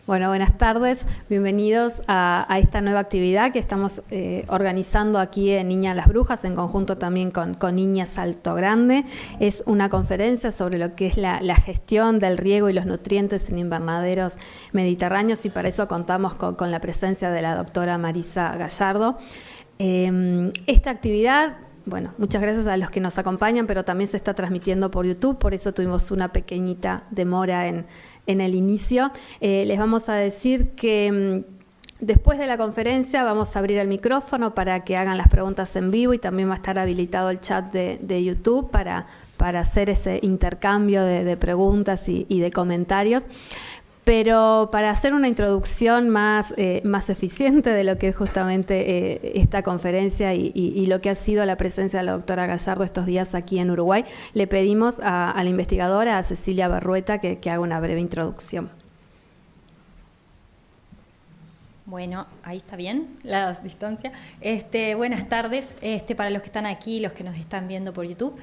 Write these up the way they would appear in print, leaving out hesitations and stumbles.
Bueno, buenas tardes, bienvenidos a esta nueva actividad que estamos organizando aquí en Niña Las Brujas, en conjunto también con Niña Salto Grande. Es una conferencia sobre lo que es la gestión del riego y los nutrientes en invernaderos mediterráneos, y para eso contamos con la presencia de la doctora Marisa Gallardo. Esta actividad, bueno, muchas gracias a los que nos acompañan, pero también se está transmitiendo por YouTube, por eso tuvimos una pequeñita demora en el inicio. Les vamos a decir que después de la conferencia vamos a abrir el micrófono para que hagan las preguntas en vivo, y también va a estar habilitado el chat de YouTube para hacer ese intercambio de preguntas y de comentarios. Pero para hacer una introducción más eficiente de lo que es justamente esta conferencia y lo que ha sido la presencia de la doctora Gallardo estos días aquí en Uruguay, le pedimos a la investigadora, a Cecilia Berrueta, que haga una breve introducción. Bueno, ahí está bien la distancia. Buenas tardes para los que están aquí, los que nos están viendo por YouTube.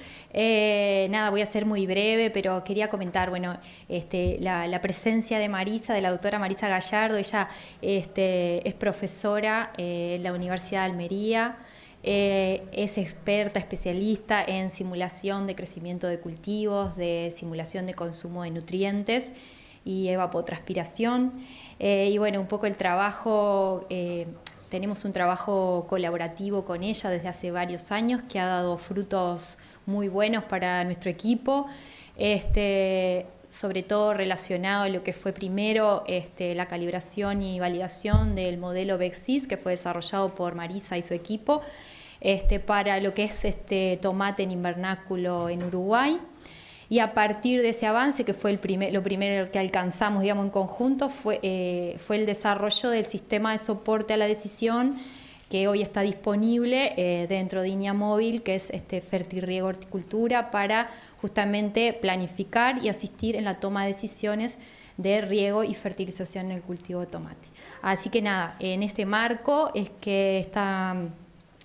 Nada, voy a ser muy breve, pero quería comentar, bueno, la presencia de Marisa, de la doctora Marisa Gallardo. Ella es profesora en la Universidad de Almería. Es experta, especialista en simulación de crecimiento de cultivos, de simulación de consumo de nutrientes y evapotranspiración. Y bueno, un poco el trabajo, tenemos un trabajo colaborativo con ella desde hace varios años que ha dado frutos muy buenos para nuestro equipo, sobre todo relacionado a lo que fue primero la calibración y validación del modelo BEXIS, que fue desarrollado por Marisa y su equipo, para lo que es tomate en invernáculo en Uruguay. Y a partir de ese avance, que fue lo primero que alcanzamos, digamos, en conjunto, fue el desarrollo del sistema de soporte a la decisión que hoy está disponible dentro de INEA Móvil, que es Fertirriego Horticultura, para justamente planificar y asistir en la toma de decisiones de riego y fertilización en el cultivo de tomate. Así que nada, en este marco es que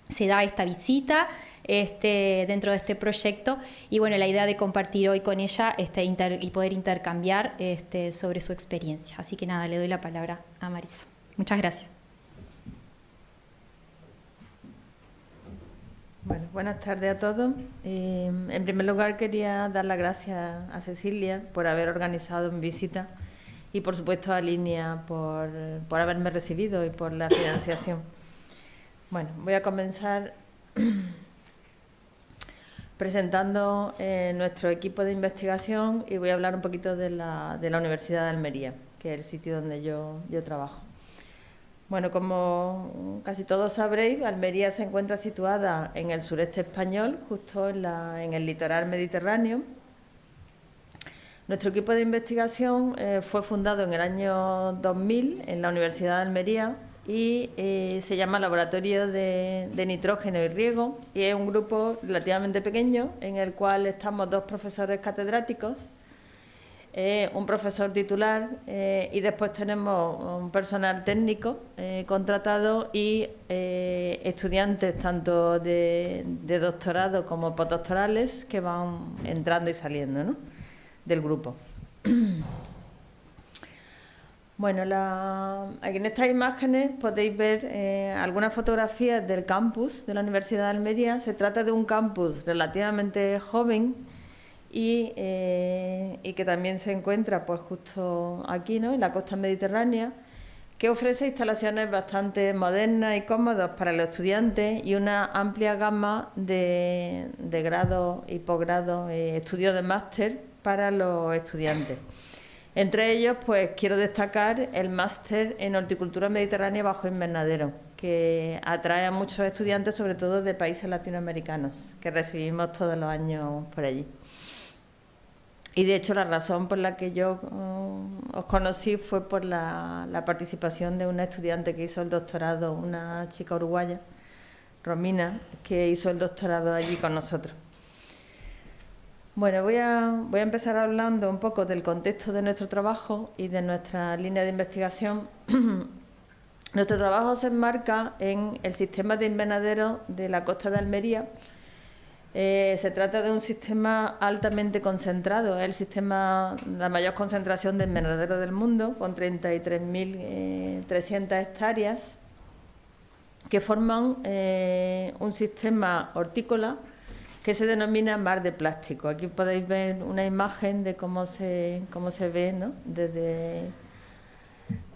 se da esta visita dentro de este proyecto, y bueno, la idea de compartir hoy con ella y poder intercambiar sobre su experiencia. Así que nada, le doy la palabra a Marisa. Muchas gracias. Bueno, buenas tardes a todos. En primer lugar, quería dar las gracias a Cecilia por haber organizado mi visita, y por supuesto a Línea por haberme recibido y por la financiación. Bueno, voy a comenzar presentando nuestro equipo de investigación, y voy a hablar un poquito de la Universidad de Almería, que es el sitio donde yo trabajo. Bueno, como casi todos sabréis, Almería se encuentra situada en el sureste español, justo en el litoral mediterráneo. Nuestro equipo de investigación fue fundado en el año 2000 en la Universidad de Almería, y se llama Laboratorio de Nitrógeno y Riego, y es un grupo relativamente pequeño en el cual estamos dos profesores catedráticos, un profesor titular, y después tenemos un personal técnico contratado y estudiantes tanto de doctorado como postdoctorales que van entrando y saliendo, ¿no?, del grupo. Bueno, aquí en estas imágenes podéis ver algunas fotografías del campus de la Universidad de Almería. Se trata de un campus relativamente joven y que también se encuentra pues justo aquí, ¿no?, en la costa mediterránea, que ofrece instalaciones bastante modernas y cómodas para los estudiantes y una amplia gama de grados y posgrados, estudios de máster para los estudiantes. Entre ellos, pues quiero destacar el máster en horticultura mediterránea bajo invernadero, que atrae a muchos estudiantes, sobre todo de países latinoamericanos, que recibimos todos los años por allí. Y de hecho la razón por la que yo os conocí fue por la participación de una estudiante que hizo el doctorado, una chica uruguaya, Romina, que hizo el doctorado allí con nosotros. Bueno, voy a empezar hablando un poco del contexto de nuestro trabajo y de nuestra línea de investigación. Nuestro trabajo se enmarca en el sistema de invernaderos de la costa de Almería, Se trata de un sistema altamente concentrado, es el sistema, la mayor concentración de invernaderos del mundo, con 33.300 hectáreas, que forman un sistema hortícola que se denomina mar de plástico. Aquí podéis ver una imagen de cómo se ve, ¿no?, desde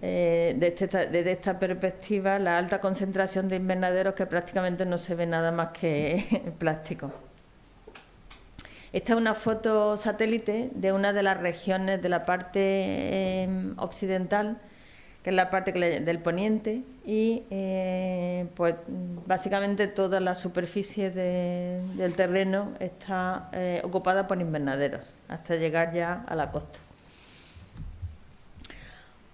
esta perspectiva, la alta concentración de invernaderos, que prácticamente no se ve nada más que plástico. Esta es una foto satélite de una de las regiones de la parte occidental, que es la parte del poniente, y pues básicamente toda la superficie del terreno está ocupada por invernaderos, hasta llegar ya a la costa.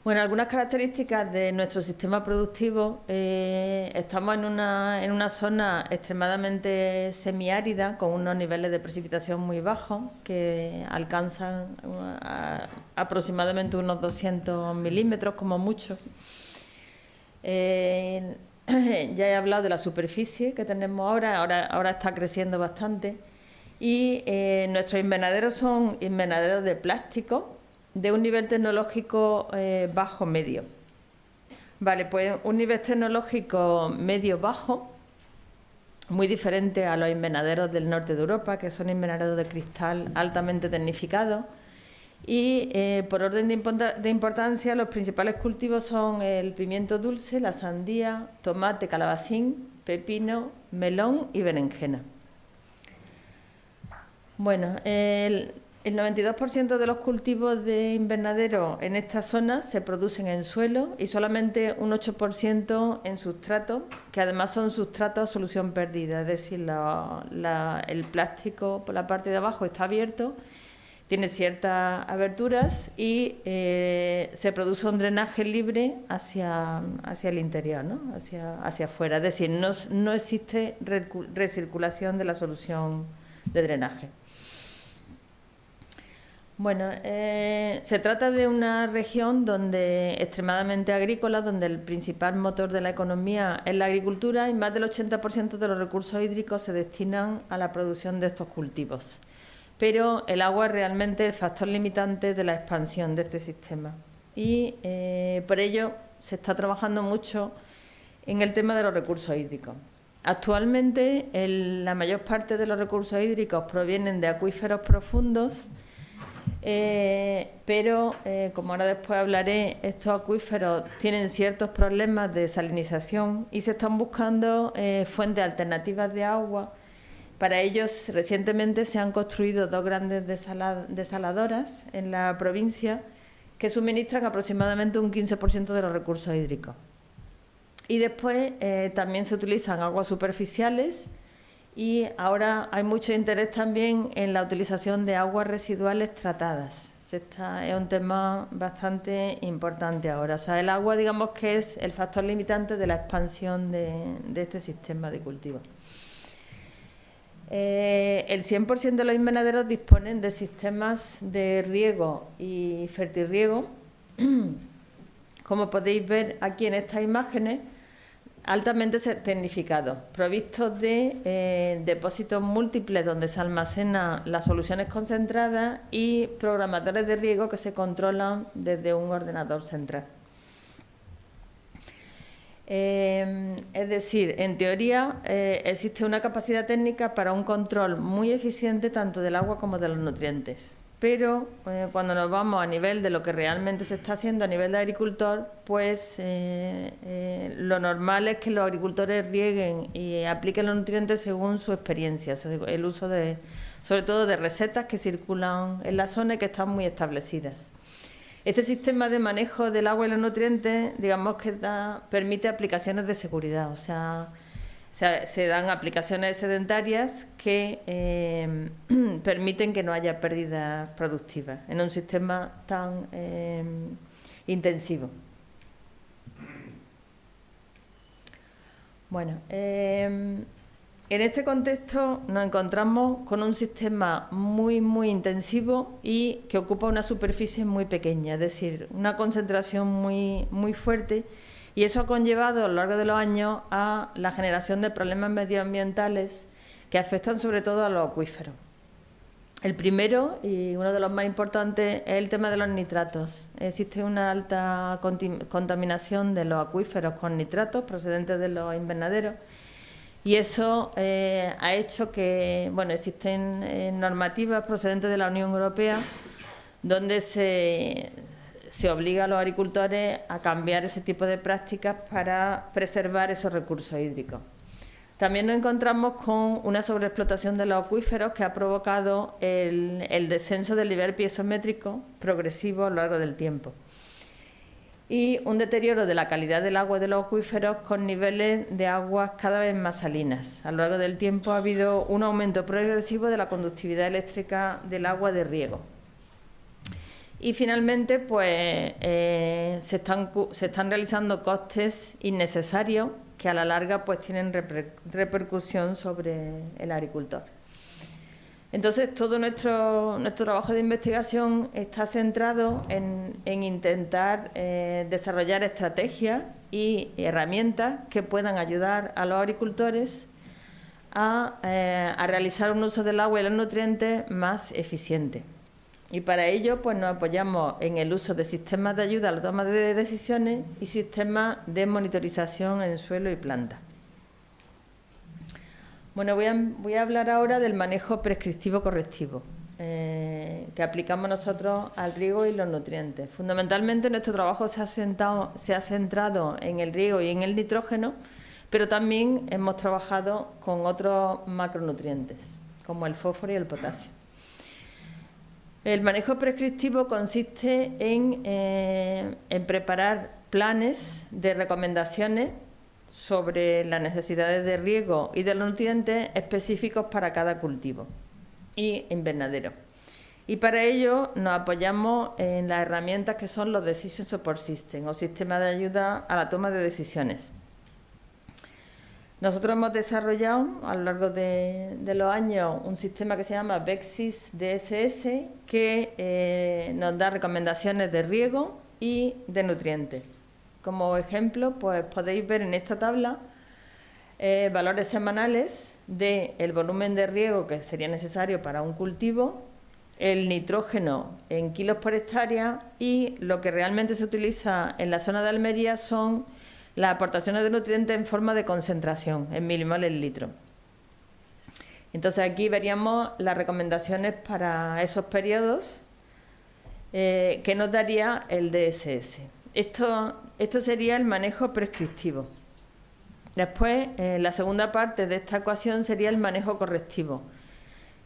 Bueno, algunas características de nuestro sistema productivo. Estamos en una zona extremadamente semiárida, con unos niveles de precipitación muy bajos, que alcanzan aproximadamente unos 200 milímetros como mucho. Ya he hablado de la superficie que tenemos ahora está creciendo bastante. Y nuestros invernaderos son invernaderos de plástico, de un nivel tecnológico bajo-medio. Vale, pues un nivel tecnológico medio-bajo, muy diferente a los invernaderos del norte de Europa, que son invernaderos de cristal altamente tecnificados. Y por orden de importancia, los principales cultivos son el pimiento dulce, la sandía, tomate, calabacín, pepino, melón y berenjena. Bueno, el 92% de los cultivos de invernadero en esta zona se producen en suelo y solamente un 8% en sustratos, que además son sustratos a solución perdida, es decir, el plástico por la parte de abajo está abierto, tiene ciertas aberturas y se produce un drenaje libre hacia el interior, ¿no?, hacia afuera, es decir, no existe recirculación de la solución de drenaje. Bueno, se trata de una región extremadamente agrícola, donde el principal motor de la economía es la agricultura, y más del 80% de los recursos hídricos se destinan a la producción de estos cultivos. Pero el agua es realmente el factor limitante de la expansión de este sistema. Y por ello se está trabajando mucho en el tema de los recursos hídricos. Actualmente la mayor parte de los recursos hídricos provienen de acuíferos profundos, pero como ahora después hablaré, estos acuíferos tienen ciertos problemas de salinización y se están buscando fuentes alternativas de agua. Para ellos, recientemente se han construido 2 grandes desaladoras en la provincia, que suministran aproximadamente un 15% de los recursos hídricos. Y después también se utilizan aguas superficiales. Y ahora hay mucho interés también en la utilización de aguas residuales tratadas. Es un tema bastante importante ahora. O sea, el agua, digamos que es el factor limitante de la expansión de este sistema de cultivo. El 100% de los invernaderos disponen de sistemas de riego y fertirriego, como podéis ver aquí en estas imágenes, altamente tecnificados, provistos de depósitos múltiples donde se almacenan las soluciones concentradas y programadores de riego que se controlan desde un ordenador central. Es decir, en teoría existe una capacidad técnica para un control muy eficiente tanto del agua como de los nutrientes. Pero cuando nos vamos a nivel de lo que realmente se está haciendo a nivel de agricultor, pues lo normal es que los agricultores rieguen y apliquen los nutrientes según su experiencia, o sea, el uso sobre todo de recetas que circulan en la zona y que están muy establecidas. Este sistema de manejo del agua y los nutrientes, digamos que permite aplicaciones de seguridad, o sea, se dan aplicaciones sedentarias que permiten que no haya pérdidas productivas en un sistema tan intensivo. Bueno, en este contexto nos encontramos con un sistema muy intensivo y que ocupa una superficie muy pequeña, es decir, una concentración muy fuerte, y eso ha conllevado a lo largo de los años a la generación de problemas medioambientales que afectan sobre todo a los acuíferos. El primero, y uno de los más importantes, es el tema de los nitratos. Existe una alta contaminación de los acuíferos con nitratos procedentes de los invernaderos, y eso ha hecho que, bueno, existen normativas procedentes de la Unión Europea donde se obliga a los agricultores a cambiar ese tipo de prácticas para preservar esos recursos hídricos. También nos encontramos con una sobreexplotación de los acuíferos que ha provocado el descenso del nivel piezométrico progresivo a lo largo del tiempo, y un deterioro de la calidad del agua de los acuíferos con niveles de aguas cada vez más salinas. A lo largo del tiempo ha habido un aumento progresivo de la conductividad eléctrica del agua de riego. Y finalmente, pues se están realizando costes innecesarios que a la larga pues tienen repercusión sobre el agricultor. Entonces, todo nuestro trabajo de investigación está centrado en intentar desarrollar estrategias y herramientas que puedan ayudar a los agricultores a realizar un uso del agua y los nutrientes más eficiente. Y para ello pues nos apoyamos en el uso de sistemas de ayuda a la toma de decisiones y sistemas de monitorización en suelo y planta. Bueno, voy a hablar ahora del manejo prescriptivo correctivo que aplicamos nosotros al riego y los nutrientes. Fundamentalmente nuestro trabajo se ha centrado en el riego y en el nitrógeno, pero también hemos trabajado con otros macronutrientes, como el fósforo y el potasio. El manejo prescriptivo consiste en preparar planes de recomendaciones sobre las necesidades de riego y de los nutrientes específicos para cada cultivo y invernadero. Y para ello nos apoyamos en las herramientas que son los Decision Support System o sistemas de ayuda a la toma de decisiones. Nosotros hemos desarrollado a lo largo de los años un sistema que se llama BEXIS DSS que nos da recomendaciones de riego y de nutrientes. Como ejemplo, pues podéis ver en esta tabla valores semanales del volumen de riego que sería necesario para un cultivo, el nitrógeno en kilos por hectárea, y lo que realmente se utiliza en la zona de Almería son las aportaciones de nutrientes en forma de concentración, en milimoles litro. Entonces aquí veríamos las recomendaciones para esos periodos que nos daría el DSS. Esto sería el manejo prescriptivo. Después, la segunda parte de esta ecuación sería el manejo correctivo,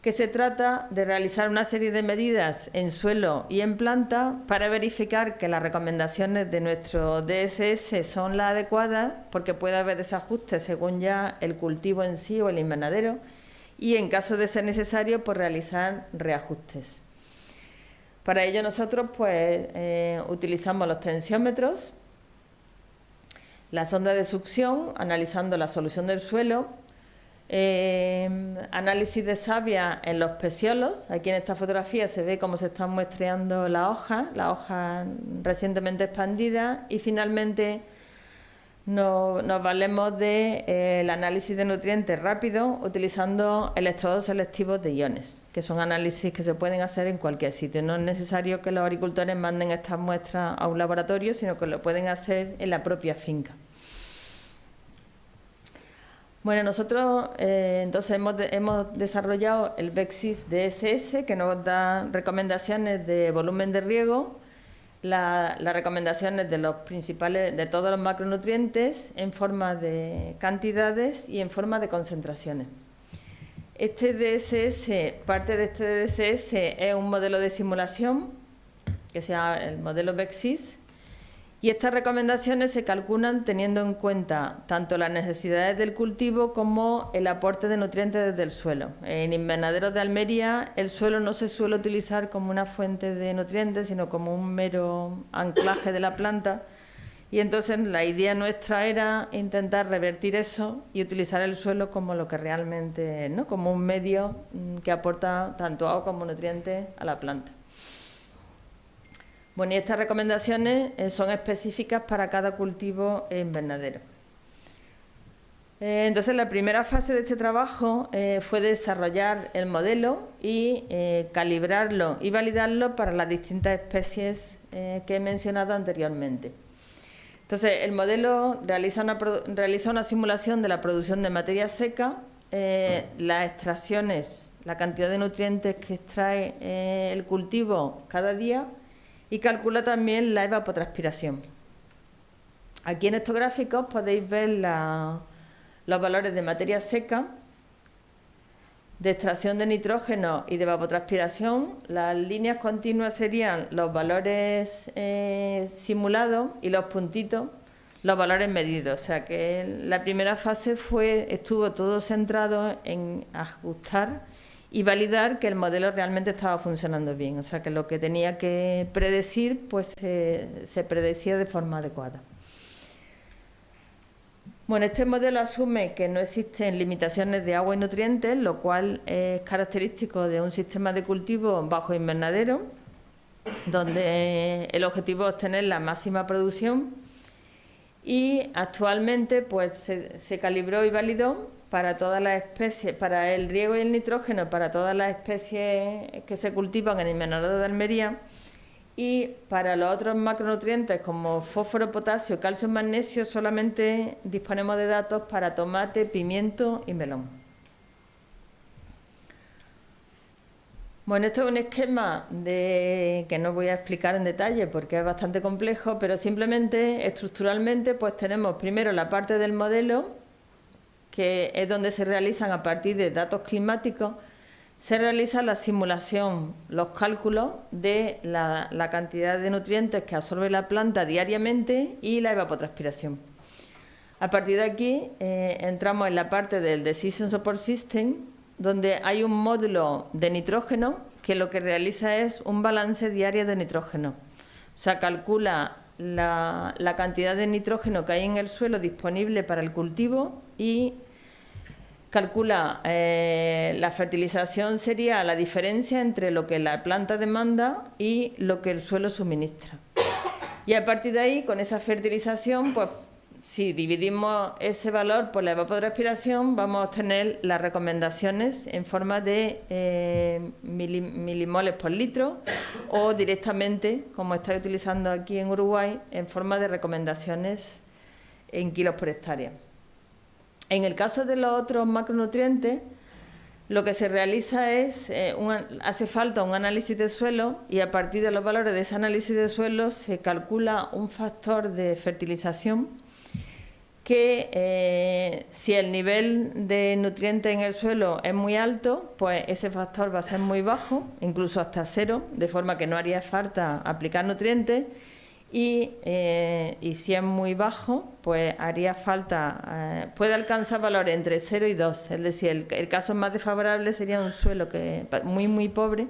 que se trata de realizar una serie de medidas en suelo y en planta para verificar que las recomendaciones de nuestro DSS son las adecuadas, porque puede haber desajustes según ya el cultivo en sí o el invernadero, y en caso de ser necesario, pues realizar reajustes. Para ello nosotros pues utilizamos los tensiómetros, la sonda de succión, analizando la solución del suelo, análisis de savia en los peciolos. Aquí en esta fotografía se ve cómo se están muestreando las hojas recientemente expandidas, y finalmente nos valemos del análisis de nutrientes rápido utilizando electrodos selectivos de iones, que son análisis que se pueden hacer en cualquier sitio. No es necesario que los agricultores manden estas muestras a un laboratorio, sino que lo pueden hacer en la propia finca. Bueno, nosotros entonces hemos desarrollado el BEXIS DSS, que nos da recomendaciones de volumen de riego, las recomendaciones de los principales, de todos los macronutrientes en forma de cantidades y en forma de concentraciones. Este DSS, parte de este DSS es un modelo de simulación que se llama el modelo BEXIS, y estas recomendaciones se calculan teniendo en cuenta tanto las necesidades del cultivo como el aporte de nutrientes desde el suelo. En invernaderos de Almería el suelo no se suele utilizar como una fuente de nutrientes, sino como un mero anclaje de la planta, y entonces la idea nuestra era intentar revertir eso y utilizar el suelo como lo que realmente es, ¿no? Como un medio que aporta tanto agua como nutrientes a la planta. Bueno, y estas recomendaciones son específicas para cada cultivo invernadero. Entonces, la primera fase de este trabajo fue desarrollar el modelo y calibrarlo y validarlo para las distintas especies que he mencionado anteriormente. Entonces, el modelo realiza una simulación de la producción de materia seca, las extracciones, la cantidad de nutrientes que extrae el cultivo cada día y calcula también la evapotranspiración. Aquí en estos gráficos podéis ver los valores de materia seca, de extracción de nitrógeno y de evapotranspiración. Las líneas continuas serían los valores simulados y los puntitos, los valores medidos. O sea que la primera fase estuvo todo centrado en ajustar y validar que el modelo realmente estaba funcionando bien. O sea que lo que tenía que predecir, pues se predecía de forma adecuada. Bueno, este modelo asume que no existen limitaciones de agua y nutrientes, lo cual es característico de un sistema de cultivo bajo invernadero, donde el objetivo es obtener la máxima producción, y actualmente pues se calibró y validó para todas las especies, para el riego y el nitrógeno, para todas las especies que se cultivan en el invernadero de Almería. Y para los otros macronutrientes como fósforo, potasio, calcio y magnesio solamente disponemos de datos para tomate, pimiento y melón. Bueno, esto es un esquema que no voy a explicar en detalle porque es bastante complejo, pero simplemente estructuralmente pues tenemos primero la parte del modelo, que es donde se realizan a partir de datos climáticos. Se realiza la simulación, los cálculos de la cantidad de nutrientes que absorbe la planta diariamente y la evapotranspiración. A partir de aquí entramos en la parte del Decision Support System, donde hay un módulo de nitrógeno que lo que realiza es un balance diario de nitrógeno. O sea, calcula la cantidad de nitrógeno que hay en el suelo disponible para el cultivo y calcula la fertilización, sería la diferencia entre lo que la planta demanda y lo que el suelo suministra. Y a partir de ahí, con esa fertilización, pues si dividimos ese valor por la evapotranspiración, vamos a obtener las recomendaciones en forma de milimoles por litro o directamente, como estáis utilizando aquí en Uruguay, en forma de recomendaciones en kilos por hectárea. En el caso de los otros macronutrientes, lo que se realiza es, hace falta un análisis de suelo y a partir de los valores de ese análisis de suelo se calcula un factor de fertilización que si el nivel de nutrientes en el suelo es muy alto, pues ese factor va a ser muy bajo, incluso hasta 0, de forma que no haría falta aplicar nutrientes. Y si es muy bajo, pues haría falta, puede alcanzar valores entre 0 y 2, es decir, el caso más desfavorable sería un suelo muy pobre,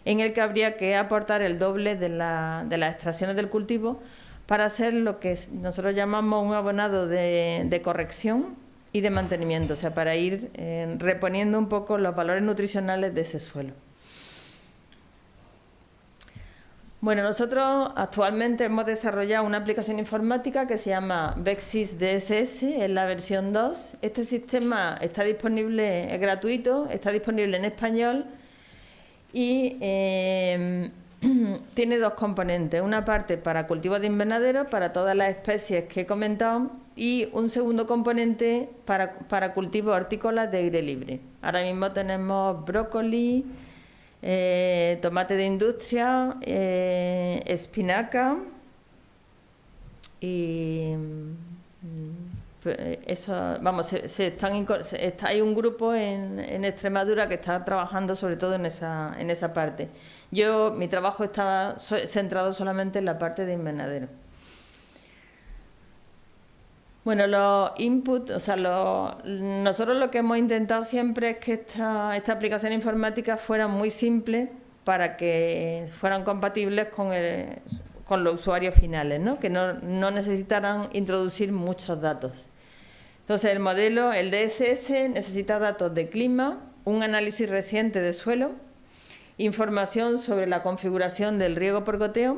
en el que habría que aportar el doble de las extracciones del cultivo para hacer lo que nosotros llamamos un abonado de corrección y de mantenimiento, o sea, para ir reponiendo un poco los valores nutricionales de ese suelo. Bueno, nosotros actualmente hemos desarrollado una aplicación informática que se llama Vexsys DSS, es la versión 2. Este sistema está disponible, es gratuito, está disponible en español y tiene dos componentes. Una parte para cultivos de invernadero, para todas las especies que he comentado, y un segundo componente para cultivos hortícolas de aire libre. Ahora mismo tenemos brócoli, tomate de industria, espinaca y eso, vamos, hay un grupo en Extremadura que está trabajando sobre todo en esa parte. Mi trabajo estaba centrado solamente en la parte de invernadero. Bueno, los inputs, o sea, nosotros lo que hemos intentado siempre es que esta aplicación informática fuera muy simple para que fueran compatibles con los usuarios finales, ¿no? Que no necesitaran introducir muchos datos. Entonces, el modelo, el DSS, necesita datos de clima, un análisis reciente de suelo, información sobre la configuración del riego por goteo.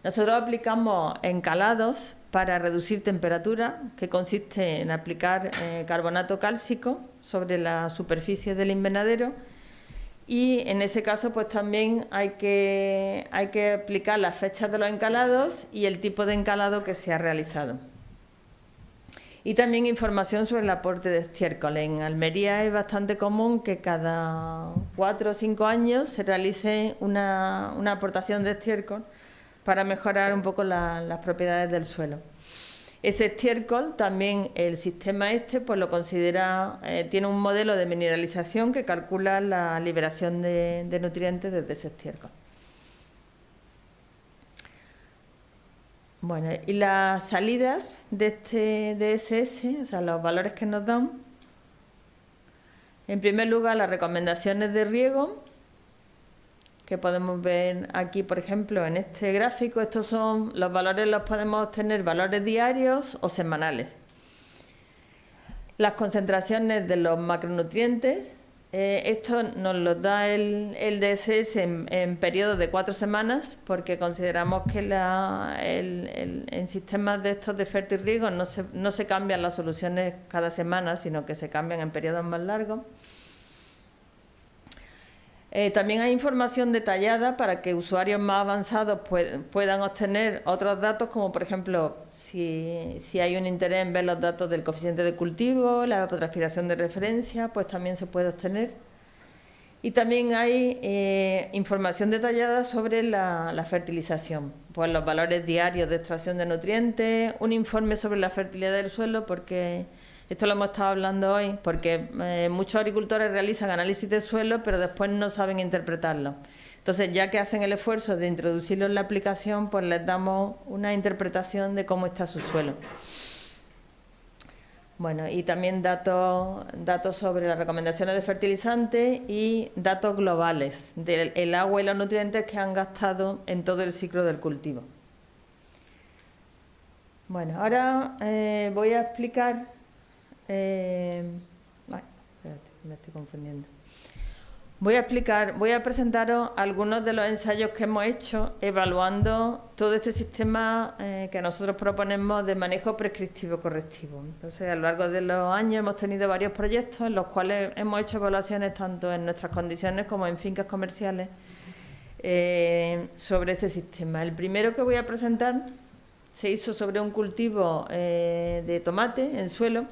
Nosotros aplicamos encalados para reducir temperatura, que consiste en aplicar carbonato cálcico sobre la superficie del invernadero, y en ese caso pues también hay que aplicar las fechas de los encalados y el tipo de encalado que se ha realizado. Y también información sobre el aporte de estiércol. En Almería es bastante común que cada 4 o 5 años se realice una aportación de estiércol para mejorar un poco las propiedades del suelo. Ese estiércol también el sistema pues lo considera, tiene un modelo de mineralización que calcula la liberación de nutrientes desde ese estiércol. Bueno, y las salidas de este DSS, o sea, los valores que nos dan. En primer lugar, las recomendaciones de riego, que podemos ver aquí, por ejemplo, en este gráfico. Estos son los valores, los podemos obtener valores diarios o semanales. Las concentraciones de los macronutrientes, esto nos lo da el DSS en periodos de 4 semanas, porque consideramos que en sistemas de estos de fertirriego no se cambian las soluciones cada semana, sino que se cambian en periodos más largos. También hay información detallada para que usuarios más avanzados puedan obtener otros datos, como por ejemplo si hay un interés en ver los datos del coeficiente de cultivo, la evapotranspiración de referencia, pues también se puede obtener. Y también hay información detallada sobre la fertilización, pues los valores diarios de extracción de nutrientes, un informe sobre la fertilidad del suelo, porque esto lo hemos estado hablando hoy, porque muchos agricultores realizan análisis de suelo, pero después no saben interpretarlo. Entonces, ya que hacen el esfuerzo de introducirlo en la aplicación, pues les damos una interpretación de cómo está su suelo. Bueno, y también datos sobre las recomendaciones de fertilizantes y datos globales del agua y los nutrientes que han gastado en todo el ciclo del cultivo. Bueno, ahora voy a explicar... espérate, me estoy confundiendo. Voy a presentaros algunos de los ensayos que hemos hecho evaluando todo este sistema que nosotros proponemos de manejo prescriptivo correctivo. Entonces, a lo largo de los años hemos tenido varios proyectos en los cuales hemos hecho evaluaciones tanto en nuestras condiciones como en fincas comerciales sobre este sistema. El primero que voy a presentar se hizo sobre un cultivo de tomate en suelo,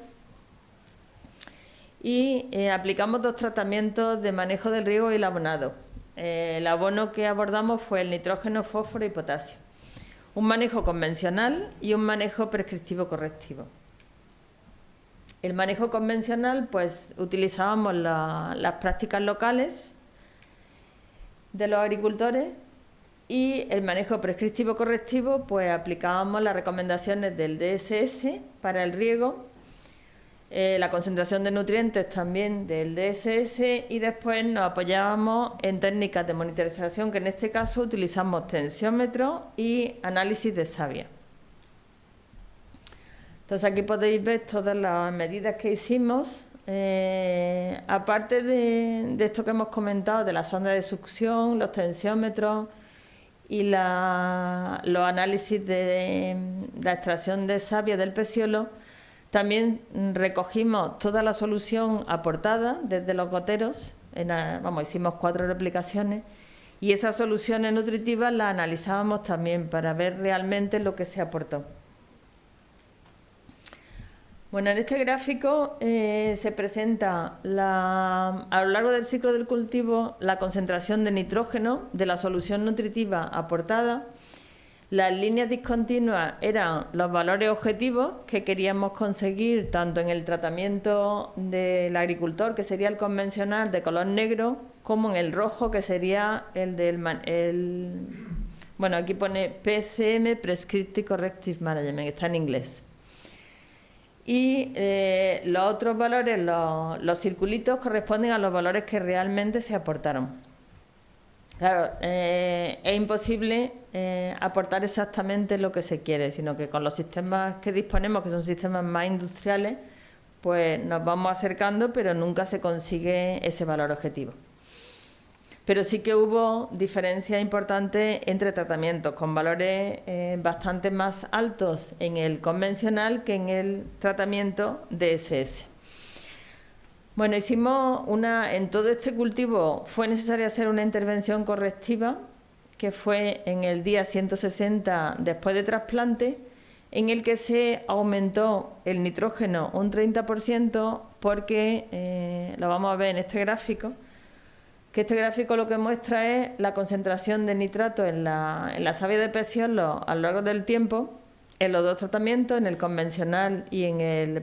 y aplicamos 2 tratamientos de manejo del riego y el abonado. El abono que abordamos fue el nitrógeno, fósforo y potasio. Un manejo convencional y un manejo prescriptivo correctivo. El manejo convencional, pues utilizábamos las prácticas locales de los agricultores, y el manejo prescriptivo correctivo, pues aplicábamos las recomendaciones del DSS para el riego, la concentración de nutrientes también del DSS, y después nos apoyábamos en técnicas de monitorización, que en este caso utilizamos tensiómetro y análisis de savia. Entonces aquí podéis ver todas las medidas que hicimos, aparte de esto que hemos comentado, de la sonda de succión, los tensiómetros y los análisis de la extracción de savia del peciolo. También recogimos toda la solución aportada desde los goteros, hicimos 4 replicaciones, y esas soluciones nutritivas las analizábamos también para ver realmente lo que se aportó. Bueno, en este gráfico se presenta a lo largo del ciclo del cultivo la concentración de nitrógeno de la solución nutritiva aportada. Las líneas discontinuas eran los valores objetivos que queríamos conseguir tanto en el tratamiento del agricultor, que sería el convencional de color negro, como en el rojo, que sería el del... bueno, aquí pone PCM, Prescriptive Corrective Management, está en inglés. Y los otros valores, los circulitos, corresponden a los valores que realmente se aportaron. Claro, es imposible aportar exactamente lo que se quiere, sino que con los sistemas que disponemos, que son sistemas más industriales, pues nos vamos acercando, pero nunca se consigue ese valor objetivo. pero sí que hubo diferencias importantes entre tratamientos, con valores bastante más altos en el convencional que en el tratamiento DSS. Bueno, en todo este cultivo fue necesario hacer una intervención correctiva, que fue en el día 160 después de trasplante, en el que se aumentó el nitrógeno un 30%, porque, lo vamos a ver en este gráfico, que este gráfico lo que muestra es la concentración de nitrato en la savia de peciolo a lo largo del tiempo, en los dos tratamientos, en el convencional y en el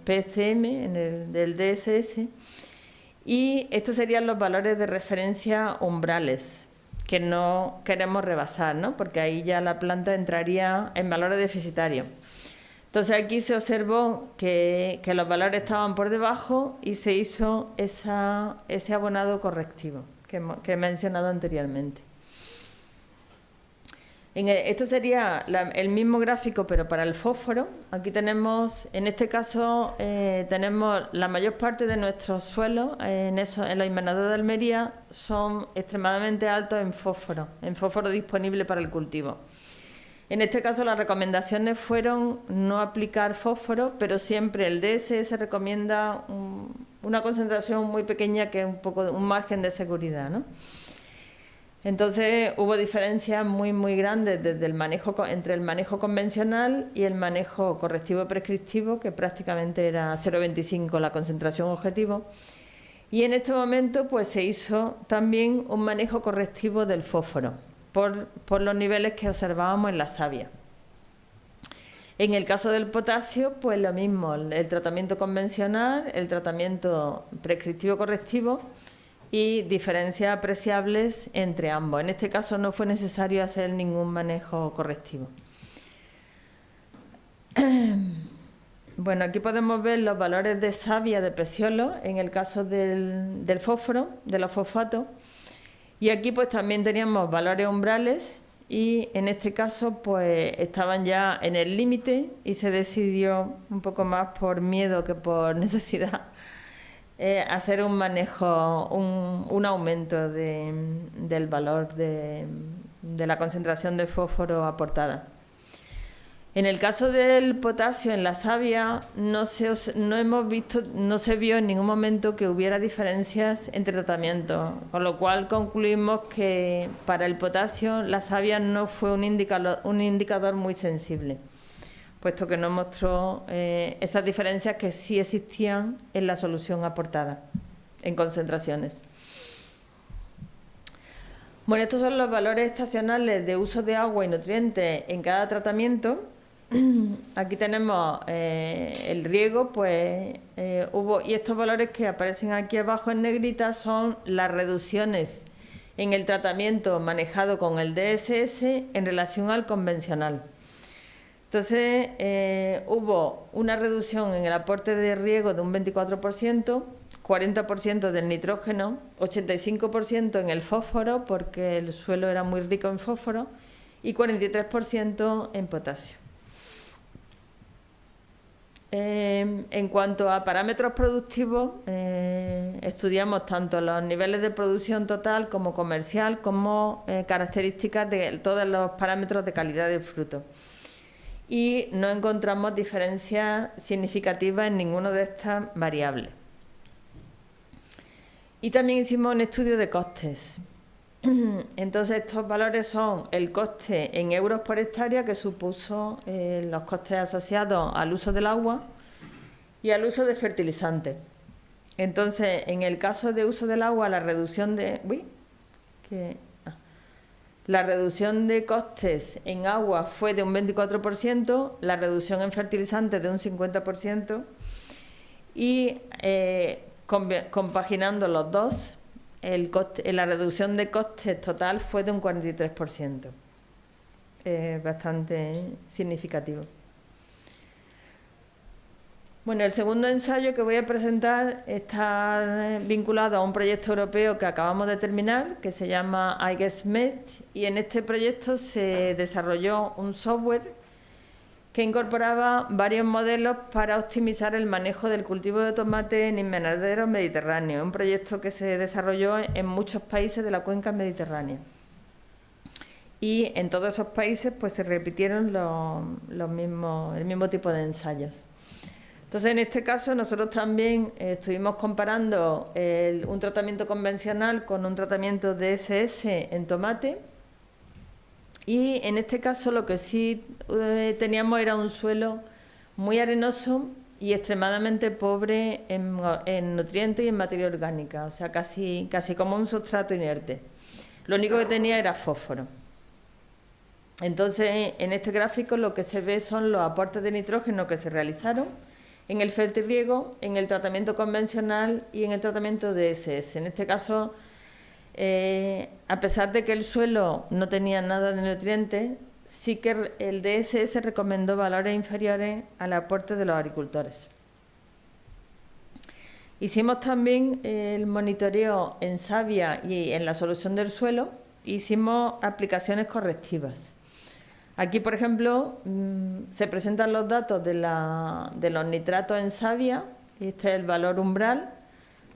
PCM, en el del DSS, y estos serían los valores de referencia umbrales, que no queremos rebasar, ¿no? Porque ahí ya la planta entraría en valores deficitarios. Entonces aquí se observó que los valores estaban por debajo y se hizo ese abonado correctivo que he mencionado anteriormente. Esto sería el mismo gráfico, pero para el fósforo. Aquí tenemos, en este caso, tenemos la mayor parte de nuestros suelos, en los invernaderos de Almería, son extremadamente altos en fósforo disponible para el cultivo. En este caso, las recomendaciones fueron no aplicar fósforo, pero siempre el DSS recomienda una concentración muy pequeña, que es un margen de seguridad, ¿no? Entonces hubo diferencias muy grandes desde entre el manejo convencional y el manejo correctivo prescriptivo, que prácticamente era 0,25 la concentración objetivo. Y en este momento pues se hizo también un manejo correctivo del fósforo por los niveles que observábamos en la savia. En el caso del potasio, pues lo mismo, el tratamiento convencional, el tratamiento prescriptivo correctivo y diferencias apreciables entre ambos. En este caso no fue necesario hacer ningún manejo correctivo. Bueno, aquí podemos ver los valores de savia de peciolo en el caso del fósforo, de los fosfatos. Y aquí pues también teníamos valores umbrales y en este caso pues estaban ya en el límite y se decidió, un poco más por miedo que por necesidad, hacer un manejo, un aumento del valor de la concentración de fósforo aportada. En el caso del potasio en la savia no se vio en ningún momento que hubiera diferencias entre tratamientos, con lo cual concluimos que para el potasio la savia no fue un indicador muy sensible, puesto que no mostró esas diferencias que sí existían en la solución aportada, en concentraciones. Bueno, estos son los valores estacionales de uso de agua y nutrientes en cada tratamiento. Aquí tenemos el riego, pues y estos valores que aparecen aquí abajo en negrita son las reducciones en el tratamiento manejado con el DSS en relación al convencional. Entonces, hubo una reducción en el aporte de riego de un 24%, 40% del nitrógeno, 85% en el fósforo, porque el suelo era muy rico en fósforo, y 43% en potasio. En cuanto a parámetros productivos, estudiamos tanto los niveles de producción total como comercial, como características de todos los parámetros de calidad del fruto. Y no encontramos diferencias significativas en ninguna de estas variables. Y también hicimos un estudio de costes. Entonces estos valores son el coste en euros por hectárea que supuso los costes asociados al uso del agua y al uso de fertilizantes. Entonces, en el caso de uso del agua, la reducción de costes en agua fue de un 24%, la reducción en fertilizantes de un 50% y compaginando los dos, la reducción de costes total fue de un 43%. Bastante significativo. Bueno, el segundo ensayo que voy a presentar está vinculado a un proyecto europeo que acabamos de terminar, que se llama iGuessMed, y en este proyecto se desarrolló un software que incorporaba varios modelos para optimizar el manejo del cultivo de tomate en invernaderos mediterráneos, un proyecto que se desarrolló en muchos países de la cuenca mediterránea. Y en todos esos países pues se repitieron el mismo tipo de ensayos. Entonces, en este caso, nosotros también estuvimos comparando un tratamiento convencional con un tratamiento DSS en tomate. Y en este caso lo que sí teníamos era un suelo muy arenoso y extremadamente pobre en nutrientes y en materia orgánica, o sea, casi como un sustrato inerte. Lo único que tenía era fósforo. Entonces, en este gráfico lo que se ve son los aportes de nitrógeno que se realizaron en el fertirriego, en el tratamiento convencional y en el tratamiento DSS. En este caso, a pesar de que el suelo no tenía nada de nutrientes, sí que el DSS recomendó valores inferiores al aporte de los agricultores. Hicimos también el monitoreo en savia y en la solución del suelo, hicimos aplicaciones correctivas. Aquí, por ejemplo, se presentan los datos de los nitratos en savia, y este es el valor umbral.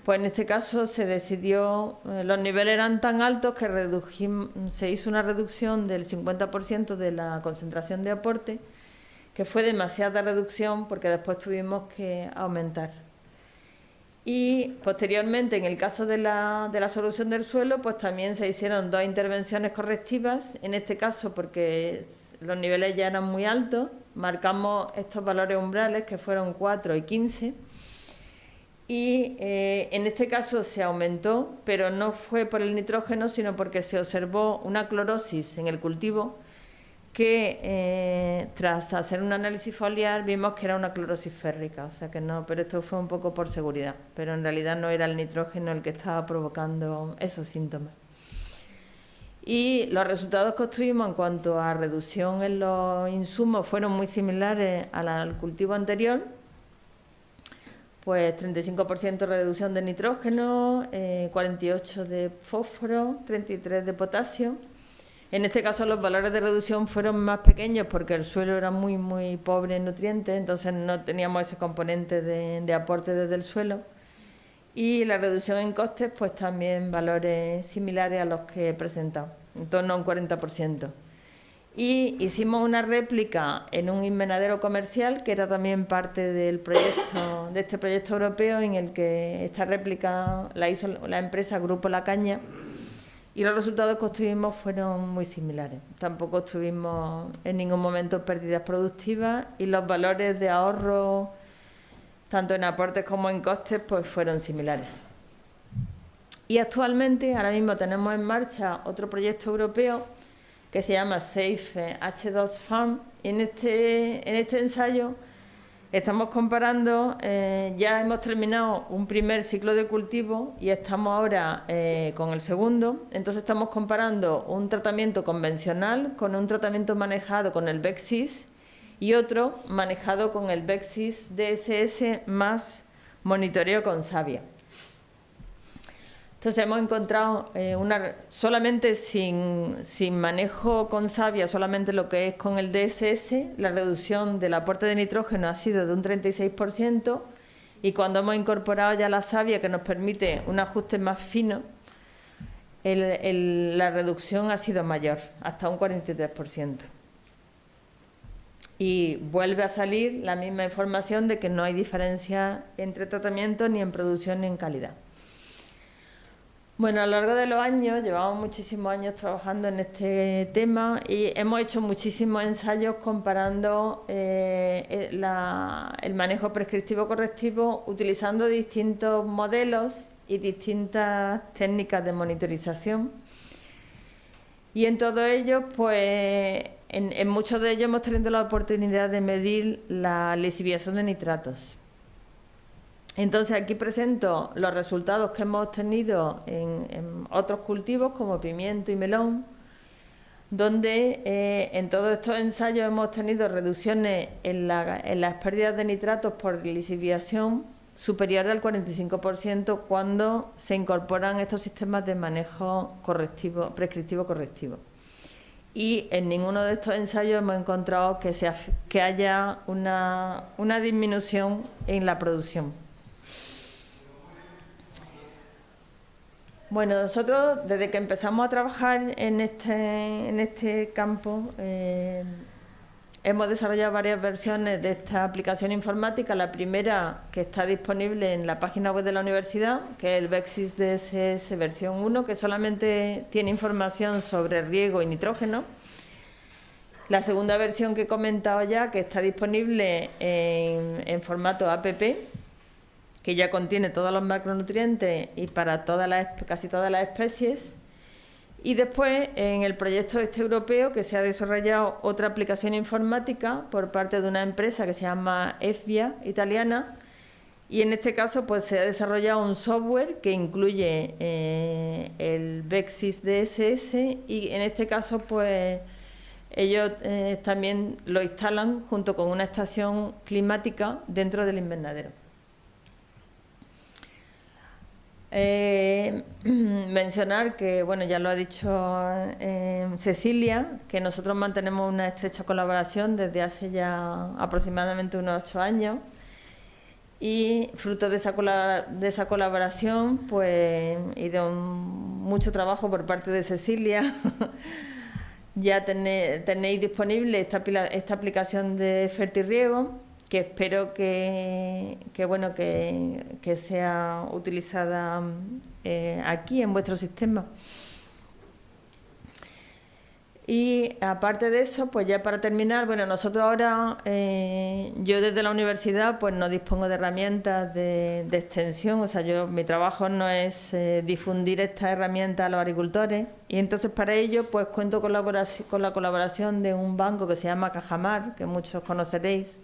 Pues en este caso se decidió, los niveles eran tan altos que se hizo una reducción del 50% de la concentración de aporte, que fue demasiada reducción porque después tuvimos que aumentar. Y posteriormente, en el caso de la solución del suelo, pues también se hicieron 2 intervenciones correctivas, en este caso porque los niveles ya eran muy altos, marcamos estos valores umbrales que fueron 4 y 15, y en este caso se aumentó, pero no fue por el nitrógeno, sino porque se observó una clorosis en el cultivo que tras hacer un análisis foliar vimos que era una clorosis férrica, o sea que no, pero esto fue un poco por seguridad, pero en realidad no era el nitrógeno el que estaba provocando esos síntomas. Y los resultados que obtuvimos en cuanto a reducción en los insumos fueron muy similares al cultivo anterior, pues 35% reducción de nitrógeno, 48% de fósforo, 33% de potasio. En este caso los valores de reducción fueron más pequeños porque el suelo era muy pobre en nutrientes, entonces no teníamos ese componente de aporte desde el suelo. Y la reducción en costes, pues también valores similares a los que he presentado, en torno a un 40%. Y hicimos una réplica en un invernadero comercial, que era también parte del proyecto, de este proyecto europeo, en el que esta réplica la hizo la empresa Grupo La Caña, y los resultados que obtuvimos fueron muy similares. Tampoco tuvimos en ningún momento pérdidas productivas y los valores de ahorro, tanto en aportes como en costes, pues fueron similares. Y actualmente, ahora mismo tenemos en marcha otro proyecto europeo que se llama Safe H2 Farm. Y en este ensayo estamos comparando, ya hemos terminado un primer ciclo de cultivo y estamos ahora con el segundo. Entonces estamos comparando un tratamiento convencional con un tratamiento manejado con el Vexis y otro manejado con el Vexis DSS más monitoreo con savia. Entonces hemos encontrado solamente sin manejo con savia, solamente lo que es con el DSS, la reducción del aporte de nitrógeno ha sido de un 36%, y cuando hemos incorporado ya la savia, que nos permite un ajuste más fino, la reducción ha sido mayor, hasta un 43%. Y vuelve a salir la misma información de que no hay diferencia entre tratamientos, ni en producción ni en calidad. Bueno, a lo largo de los años, llevamos muchísimos años trabajando en este tema y hemos hecho muchísimos ensayos comparando el manejo prescriptivo correctivo utilizando distintos modelos y distintas técnicas de monitorización. Y en todo ello, pues en muchos de ellos hemos tenido la oportunidad de medir la lisiviación de nitratos. Entonces aquí presento los resultados que hemos obtenido en otros cultivos como pimiento y melón, donde en todos estos ensayos hemos tenido reducciones en las pérdidas de nitratos por lisiviación superiores al 45% cuando se incorporan estos sistemas de manejo prescriptivo correctivo. y en ninguno de estos ensayos hemos encontrado que haya una disminución en la producción. Bueno, nosotros desde que empezamos a trabajar en este campo hemos desarrollado varias versiones de esta aplicación informática. La primera, que está disponible en la página web de la universidad, que es el Bexis DSS versión 1, que solamente tiene información sobre riego y nitrógeno. La segunda versión que he comentado ya, que está disponible en formato app, que ya contiene todos los macronutrientes y para casi todas las especies. Y después, en el proyecto europeo, que se ha desarrollado otra aplicación informática por parte de una empresa que se llama EFVIA, italiana, y en este caso pues se ha desarrollado un software que incluye el Bexis DSS, y en este caso pues ellos también lo instalan junto con una estación climática dentro del invernadero. Mencionar que, bueno, ya lo ha dicho Cecilia, que nosotros mantenemos una estrecha colaboración desde hace ya aproximadamente unos 8 años, y fruto de esa colaboración pues, y de mucho trabajo por parte de Cecilia, ya tenéis disponible esta aplicación de Fertirriego, que espero que sea utilizada aquí en vuestro sistema. Y aparte de eso, pues ya para terminar, bueno, nosotros ahora, yo desde la universidad pues no dispongo de herramientas de extensión, o sea, mi trabajo no es difundir estas herramientas a los agricultores, y entonces para ello pues cuento con la colaboración de un banco que se llama Cajamar, que muchos conoceréis.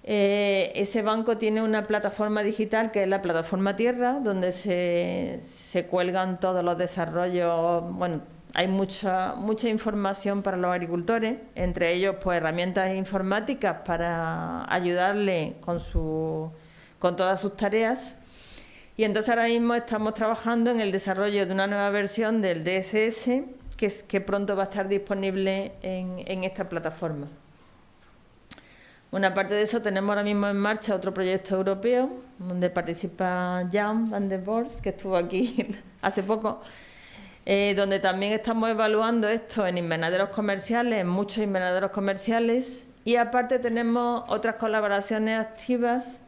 Ese banco tiene una plataforma digital que es la plataforma Tierra, donde se cuelgan todos los desarrollos. Bueno, hay mucha información para los agricultores, entre ellos pues herramientas informáticas para ayudarle con todas sus tareas. Y entonces ahora mismo estamos trabajando en el desarrollo de una nueva versión del DSS que pronto va a estar disponible en esta plataforma. Bueno, aparte de eso, tenemos ahora mismo en marcha otro proyecto europeo, donde participa Jan van der Bors, que estuvo aquí hace poco, donde también estamos evaluando esto en invernaderos comerciales, en muchos invernaderos comerciales, y aparte tenemos otras colaboraciones activas,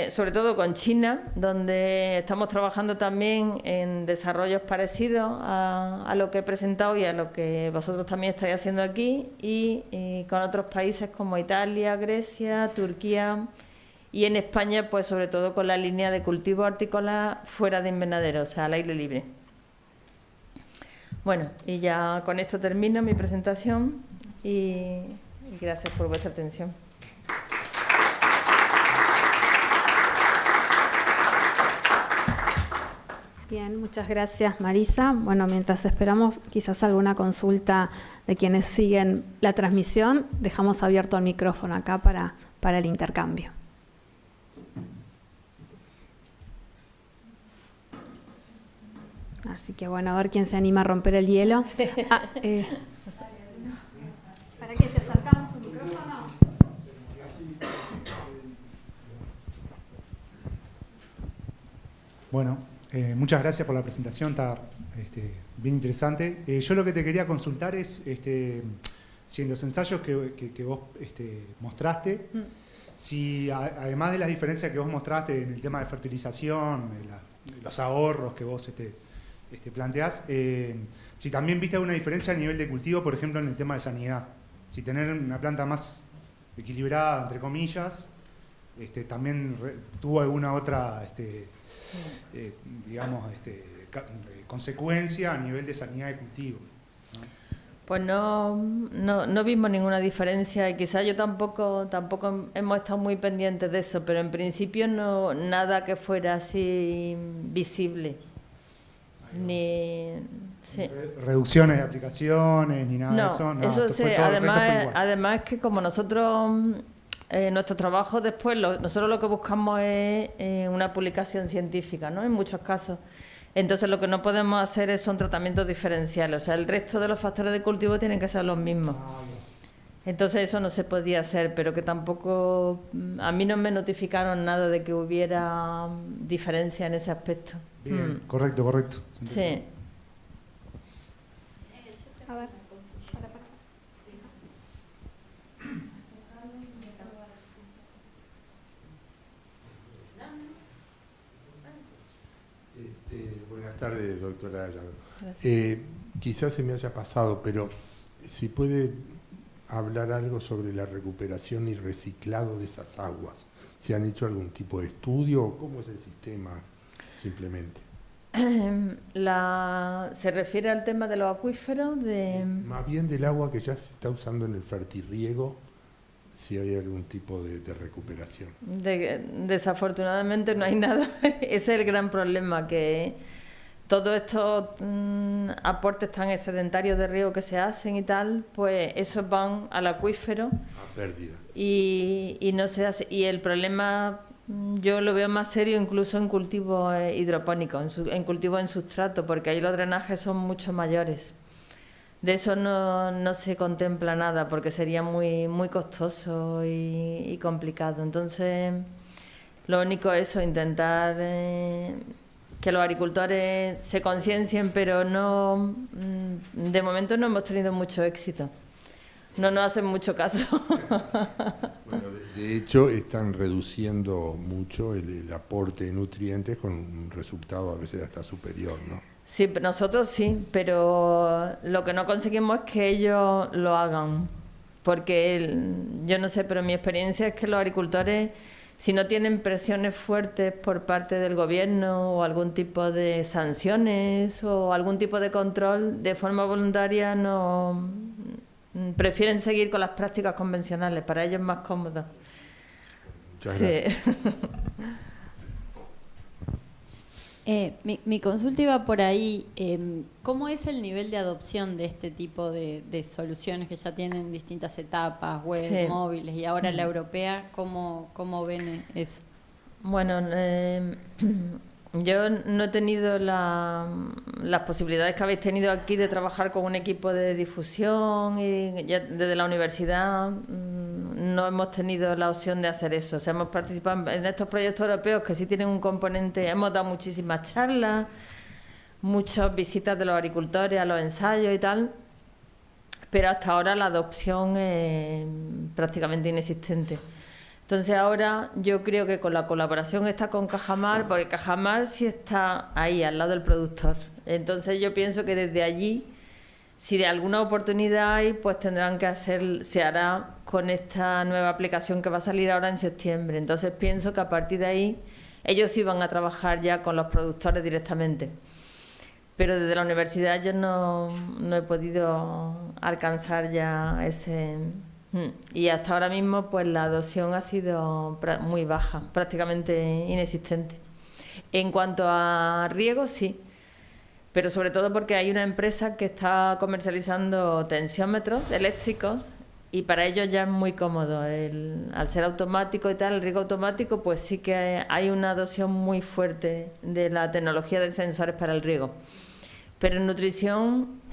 sobre todo con China, donde estamos trabajando también en desarrollos parecidos a lo que he presentado y a lo que vosotros también estáis haciendo aquí, y con otros países como Italia, Grecia, Turquía, y en España pues sobre todo con la línea de cultivo hortícola fuera de invernadero, o sea, al aire libre. Bueno, y ya con esto termino mi presentación y gracias por vuestra atención. Bien, muchas gracias, Marisa. Bueno, mientras esperamos quizás alguna consulta de quienes siguen la transmisión, dejamos abierto el micrófono acá para el intercambio. Así que bueno, a ver quién se anima a romper el hielo. ¿Para qué te acercamos un micrófono? Bueno, muchas gracias por la presentación, está bien interesante. Yo lo que te quería consultar es si en los ensayos que vos mostraste, si además de las diferencias que vos mostraste en el tema de fertilización, los ahorros que vos planteás, si también viste alguna diferencia a nivel de cultivo, por ejemplo, en el tema de sanidad. Si tener una planta más equilibrada, entre comillas, también tuvo alguna otra, consecuencia a nivel de sanidad de cultivo, ¿no? Pues no vimos ninguna diferencia, y quizás yo tampoco hemos estado muy pendientes de eso, pero en principio no nada que fuera así visible. Ni reducciones de aplicaciones ni nada de eso. No, eso sí. Además es que como nosotros nuestro trabajo después nosotros lo que buscamos es una publicación científica, ¿no? En muchos casos. Entonces lo que no podemos hacer son tratamientos diferenciales, o sea, el resto de los factores de cultivo tienen que ser los mismos. Entonces eso no se podía hacer, pero que tampoco, a mí no me notificaron nada de que hubiera diferencia en ese aspecto. Bien, correcto, correcto. Sí. A ver. Buenas tardes, doctora Gallardo. Gracias. Quizás se me haya pasado, pero si puede hablar algo sobre la recuperación y reciclado de esas aguas. ¿Se han hecho algún tipo de estudio o cómo es el sistema simplemente? ¿Se refiere al tema de los acuíferos? Más bien del agua que ya se está usando en el fertirriego, si hay algún tipo de recuperación. Desafortunadamente no hay nada. Ese es el gran problema, que todos estos aportes tan excedentarios de riego que se hacen y tal, pues esos van al acuífero. A pérdida. Y no se hace. Y el problema yo lo veo más serio incluso en cultivos hidropónicos, en cultivos en sustrato, porque ahí los drenajes son mucho mayores. De eso no se contempla nada, porque sería muy, muy costoso y complicado. Entonces, lo único es eso, intentar que los agricultores se conciencien, pero no, de momento no hemos tenido mucho éxito. No nos hacen mucho caso. Bueno, de hecho, están reduciendo mucho el aporte de nutrientes con un resultado a veces hasta superior, ¿no? Sí, nosotros sí, pero lo que no conseguimos es que ellos lo hagan. Porque yo no sé, pero mi experiencia es que los agricultores, si no tienen presiones fuertes por parte del gobierno o algún tipo de sanciones o algún tipo de control, de forma voluntaria no prefieren seguir con las prácticas convencionales. Para ellos es más cómodo. Muchas gracias. Mi consulta iba por ahí. ¿Cómo es el nivel de adopción de este tipo de soluciones que ya tienen distintas etapas, web, móviles, y ahora la europea? ¿Cómo ven eso? Bueno, yo no he tenido las posibilidades que habéis tenido aquí de trabajar con un equipo de difusión y ya desde la universidad no hemos tenido la opción de hacer eso. O sea, hemos participado en estos proyectos europeos que sí tienen un componente, hemos dado muchísimas charlas, muchas visitas de los agricultores a los ensayos y tal, pero hasta ahora la adopción es prácticamente inexistente. Entonces ahora yo creo que con la colaboración está con Cajamar, porque Cajamar sí está ahí, al lado del productor. Entonces yo pienso que desde allí, si de alguna oportunidad hay, pues tendrán que se hará con esta nueva aplicación que va a salir ahora en septiembre. Entonces pienso que a partir de ahí ellos sí van a trabajar ya con los productores directamente. Pero desde la universidad yo no he podido alcanzar ya ese... Y hasta ahora mismo pues la adopción ha sido muy baja, prácticamente inexistente. En cuanto a riego, sí, pero sobre todo porque hay una empresa que está comercializando tensiómetros eléctricos y para ellos ya es muy cómodo. Al ser automático y tal, el riego automático, pues sí que hay una adopción muy fuerte de la tecnología de sensores para el riego. Pero en nutrición...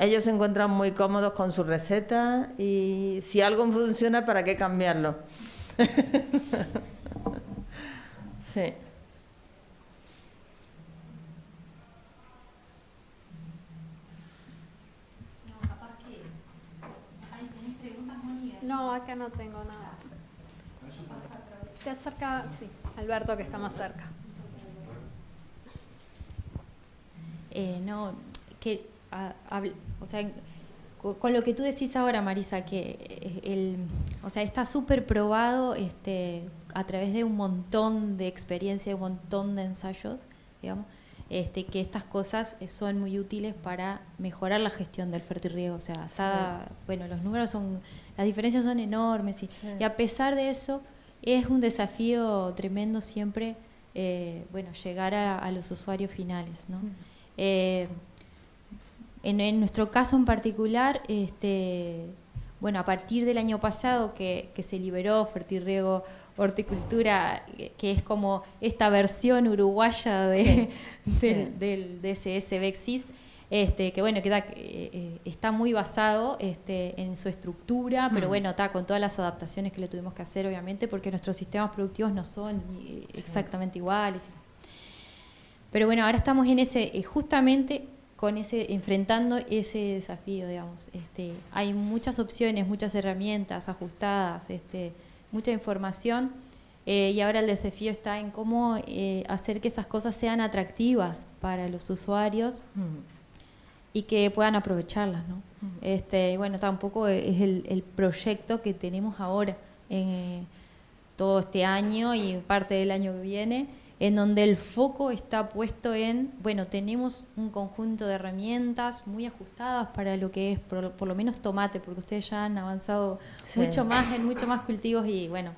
ellos se encuentran muy cómodos con sus recetas y si algo funciona, ¿para qué cambiarlo? Sí. No, acá no tengo nada. Te acerca, sí, Alberto, que está más cerca. O sea, con lo que tú decís ahora, Marisa, que o sea, está súper probado a través de un montón de experiencia, un montón de ensayos, digamos, que estas cosas son muy útiles para mejorar la gestión del fertirriego. O sea, bueno, los números las diferencias son enormes y a pesar de eso es un desafío tremendo siempre, bueno, llegar a los usuarios finales, ¿no? En nuestro caso en particular, bueno, a partir del año pasado que se liberó Fertirriego Horticultura, que es como esta versión uruguaya del DSS Bexis, que bueno, está muy basado en su estructura, pero bueno, está con todas las adaptaciones que le tuvimos que hacer, obviamente, porque nuestros sistemas productivos no son exactamente iguales. Pero bueno, ahora estamos en justamente enfrentando ese desafío, digamos. Hay muchas opciones, muchas herramientas ajustadas, mucha información, y ahora el desafío está en cómo hacer que esas cosas sean atractivas para los usuarios y que puedan aprovecharlas, ¿no? Bueno, tampoco es el proyecto que tenemos ahora, todo este año y parte del año que viene, en donde el foco está puesto en, bueno, tenemos un conjunto de herramientas muy ajustadas para lo que es, por lo menos tomate, porque ustedes ya han avanzado mucho más cultivos y bueno,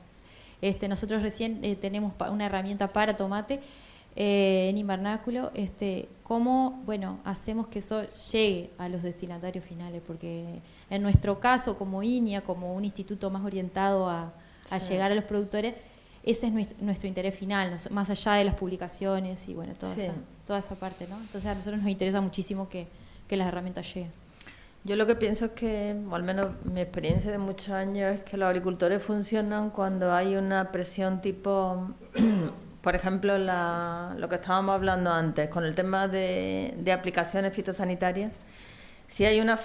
nosotros recién tenemos una herramienta para tomate en invernáculo, cómo, bueno, hacemos que eso llegue a los destinatarios finales, porque en nuestro caso, como INIA, como un instituto más orientado a llegar a los productores, ese es nuestro interés final, más allá de las publicaciones y bueno, toda esa parte, ¿no? Entonces a nosotros nos interesa muchísimo que las herramientas lleguen. Yo lo que pienso es que, o al menos mi experiencia de muchos años, es que los agricultores funcionan cuando hay una presión tipo, por ejemplo, lo que estábamos hablando antes, con el tema de aplicaciones fitosanitarias. Si hay unos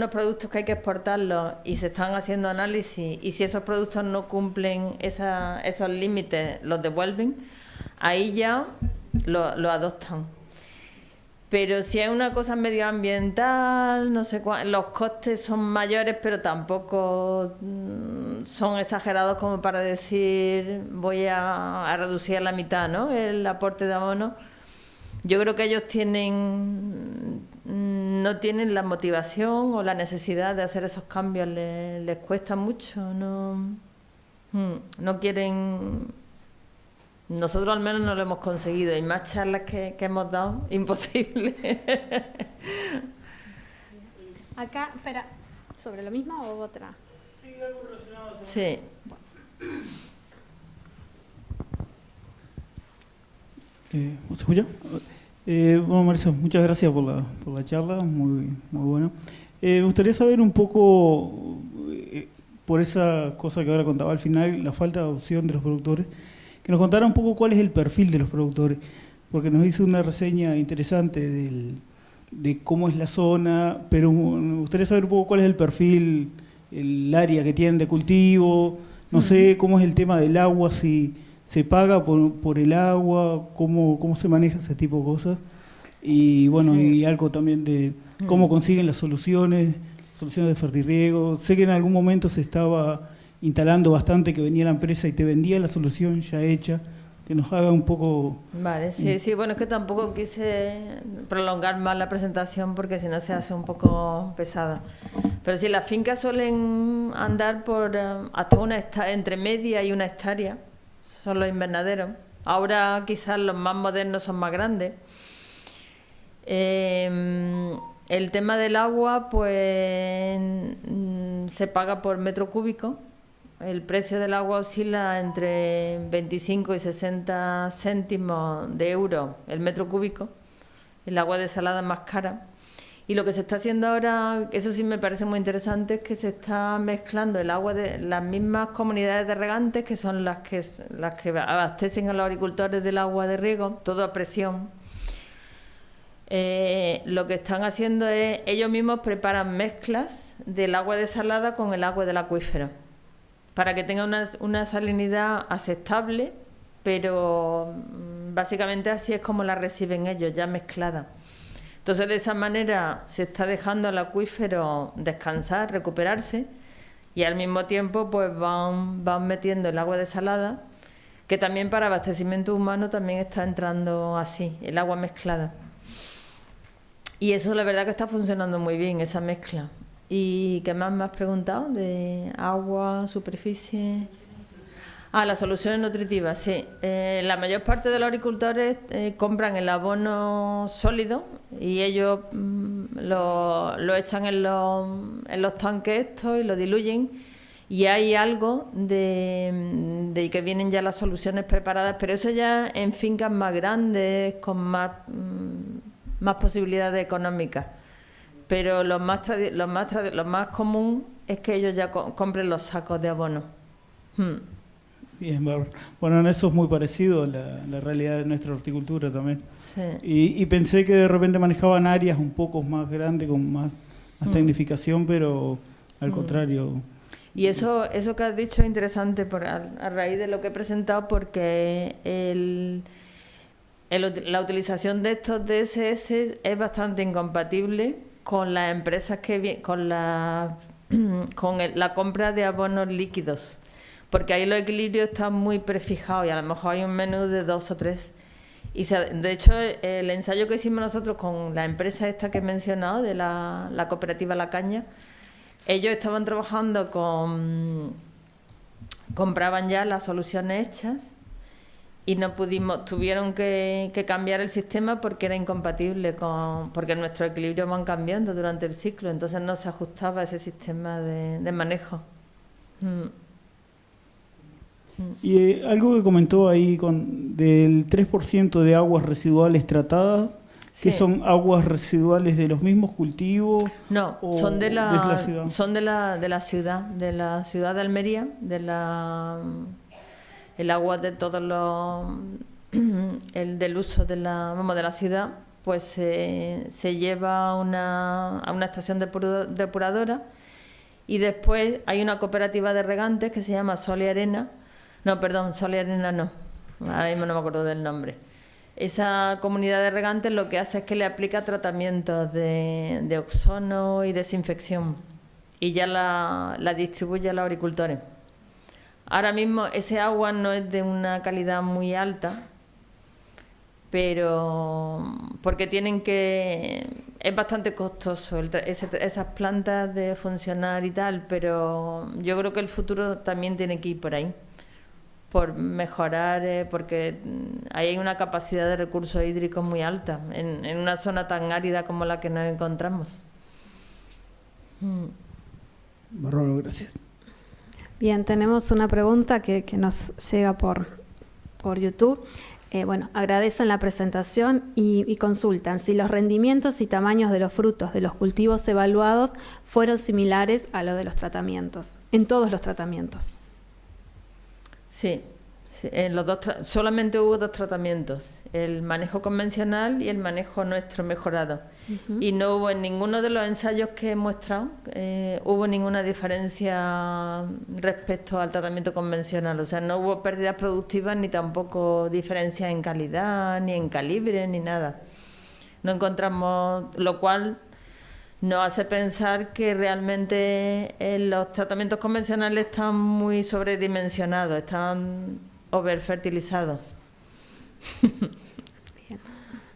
productos que hay que exportarlos y se están haciendo análisis, y si esos productos no cumplen esos límites, los devuelven, ahí ya lo adoptan. Pero si es una cosa medioambiental, no sé los costes son mayores, pero tampoco son exagerados como para decir voy a reducir a la mitad, ¿no?, el aporte de abono. Yo creo que ellos no tienen la motivación o la necesidad de hacer esos cambios, les cuesta mucho, no quieren. Nosotros al menos no lo hemos conseguido, y más charlas que hemos dado, imposible. Acá, espera, ¿sobre lo mismo o otra? Sí, algo relacionado. Sí. ¿Se escucha? Bueno, Marisa, muchas gracias por la charla, muy buena. Me gustaría saber un poco, por esa cosa que ahora contaba al final, la falta de adopción de los productores, que nos contara un poco cuál es el perfil de los productores, porque nos hizo una reseña interesante de cómo es la zona, pero me gustaría saber un poco cuál es el perfil, el área que tienen de cultivo, no sé cómo es el tema del agua, si se paga por el agua, cómo se maneja ese tipo de cosas, y bueno, y algo también de cómo consiguen las soluciones de Fertirriego. Sé que en algún momento se estaba instalando bastante, que venía la empresa y te vendía la solución ya hecha, que nos haga un poco... Vale, sí, bueno, es que tampoco quise prolongar más la presentación porque si no se hace un poco pesada. Pero sí, las fincas suelen andar por hasta entre media y una hectárea, son los invernaderos. Ahora quizás los más modernos son más grandes. El tema del agua, pues se paga por metro cúbico. El precio del agua oscila entre 25 y 60 céntimos de euro el metro cúbico. El agua desalada es más cara. Y lo que se está haciendo ahora, eso sí me parece muy interesante, es que se está mezclando el agua de las mismas comunidades de regantes, que son las que abastecen a los agricultores del agua de riego, todo a presión. Lo que están haciendo es, ellos mismos preparan mezclas del agua desalada con el agua del acuífero, para que tenga una salinidad aceptable, pero básicamente así es como la reciben ellos, ya mezclada. Entonces, de esa manera se está dejando al acuífero descansar, recuperarse, y al mismo tiempo pues van metiendo el agua desalada, que también para abastecimiento humano también está entrando así, el agua mezclada. Y eso la verdad que está funcionando muy bien, esa mezcla. ¿Y qué más me has preguntado? ¿De agua, superficie? Las soluciones nutritivas, sí. La mayor parte de los agricultores compran el abono sólido y ellos lo echan en los tanques estos y lo diluyen. Y hay algo de que vienen ya las soluciones preparadas, pero eso ya en fincas más grandes, con más posibilidades económicas. Pero lo más común es que ellos ya compren los sacos de abono. Bien, Bárbara. Bueno, en eso es muy parecido a la realidad de nuestra horticultura también. Sí. Y pensé que de repente manejaban áreas un poco más grandes, con más tecnificación, pero al contrario. Y eso que has dicho es interesante a raíz de lo que he presentado, porque la utilización de estos DSS es bastante incompatible con las empresas con la compra de abonos líquidos, porque ahí los equilibrios están muy prefijados y a lo mejor hay un menú de 2 o 3. Y de hecho, el ensayo que hicimos nosotros con la empresa esta que he mencionado, de la cooperativa La Caña, ellos estaban trabajando compraban ya las soluciones hechas y tuvieron que cambiar el sistema porque era incompatible porque nuestros equilibrios van cambiando durante el ciclo, entonces no se ajustaba ese sistema de manejo. Y algo que comentó ahí del 3% de aguas residuales tratadas, ¿que son aguas residuales de los mismos cultivos? No, son de la ciudad. Son de la ciudad de Almería, el agua de todos del uso de la ciudad, pues se lleva a una estación depuradora y después hay una cooperativa de regantes que se llama Sol y Arena. No, perdón, Sol y Arena no, ahora mismo no me acuerdo del nombre. Esa comunidad de regantes lo que hace es que le aplica tratamientos de ozono y desinfección y ya la distribuye a los agricultores. Ahora mismo ese agua no es de una calidad muy alta, pero porque es bastante costoso esas plantas de funcionar y tal, pero yo creo que el futuro también tiene que ir por ahí, por mejorar, porque ahí hay una capacidad de recursos hídricos muy alta en una zona tan árida como la que nos encontramos. Bárbaro, gracias. Bien, tenemos una pregunta que nos llega por YouTube. Agradecen la presentación y consultan si los rendimientos y tamaños de los frutos de los cultivos evaluados fueron similares a los de los tratamientos, en todos los tratamientos. Sí, en los solamente hubo 2 tratamientos, el manejo convencional y el manejo nuestro mejorado. Y no hubo en ninguno de los ensayos que he mostrado, hubo ninguna diferencia respecto al tratamiento convencional. O sea, no hubo pérdidas productivas ni tampoco diferencias en calidad, ni en calibre, ni nada. No encontramos, lo cual nos hace pensar que realmente los tratamientos convencionales están muy sobredimensionados, están overfertilizados. Bien,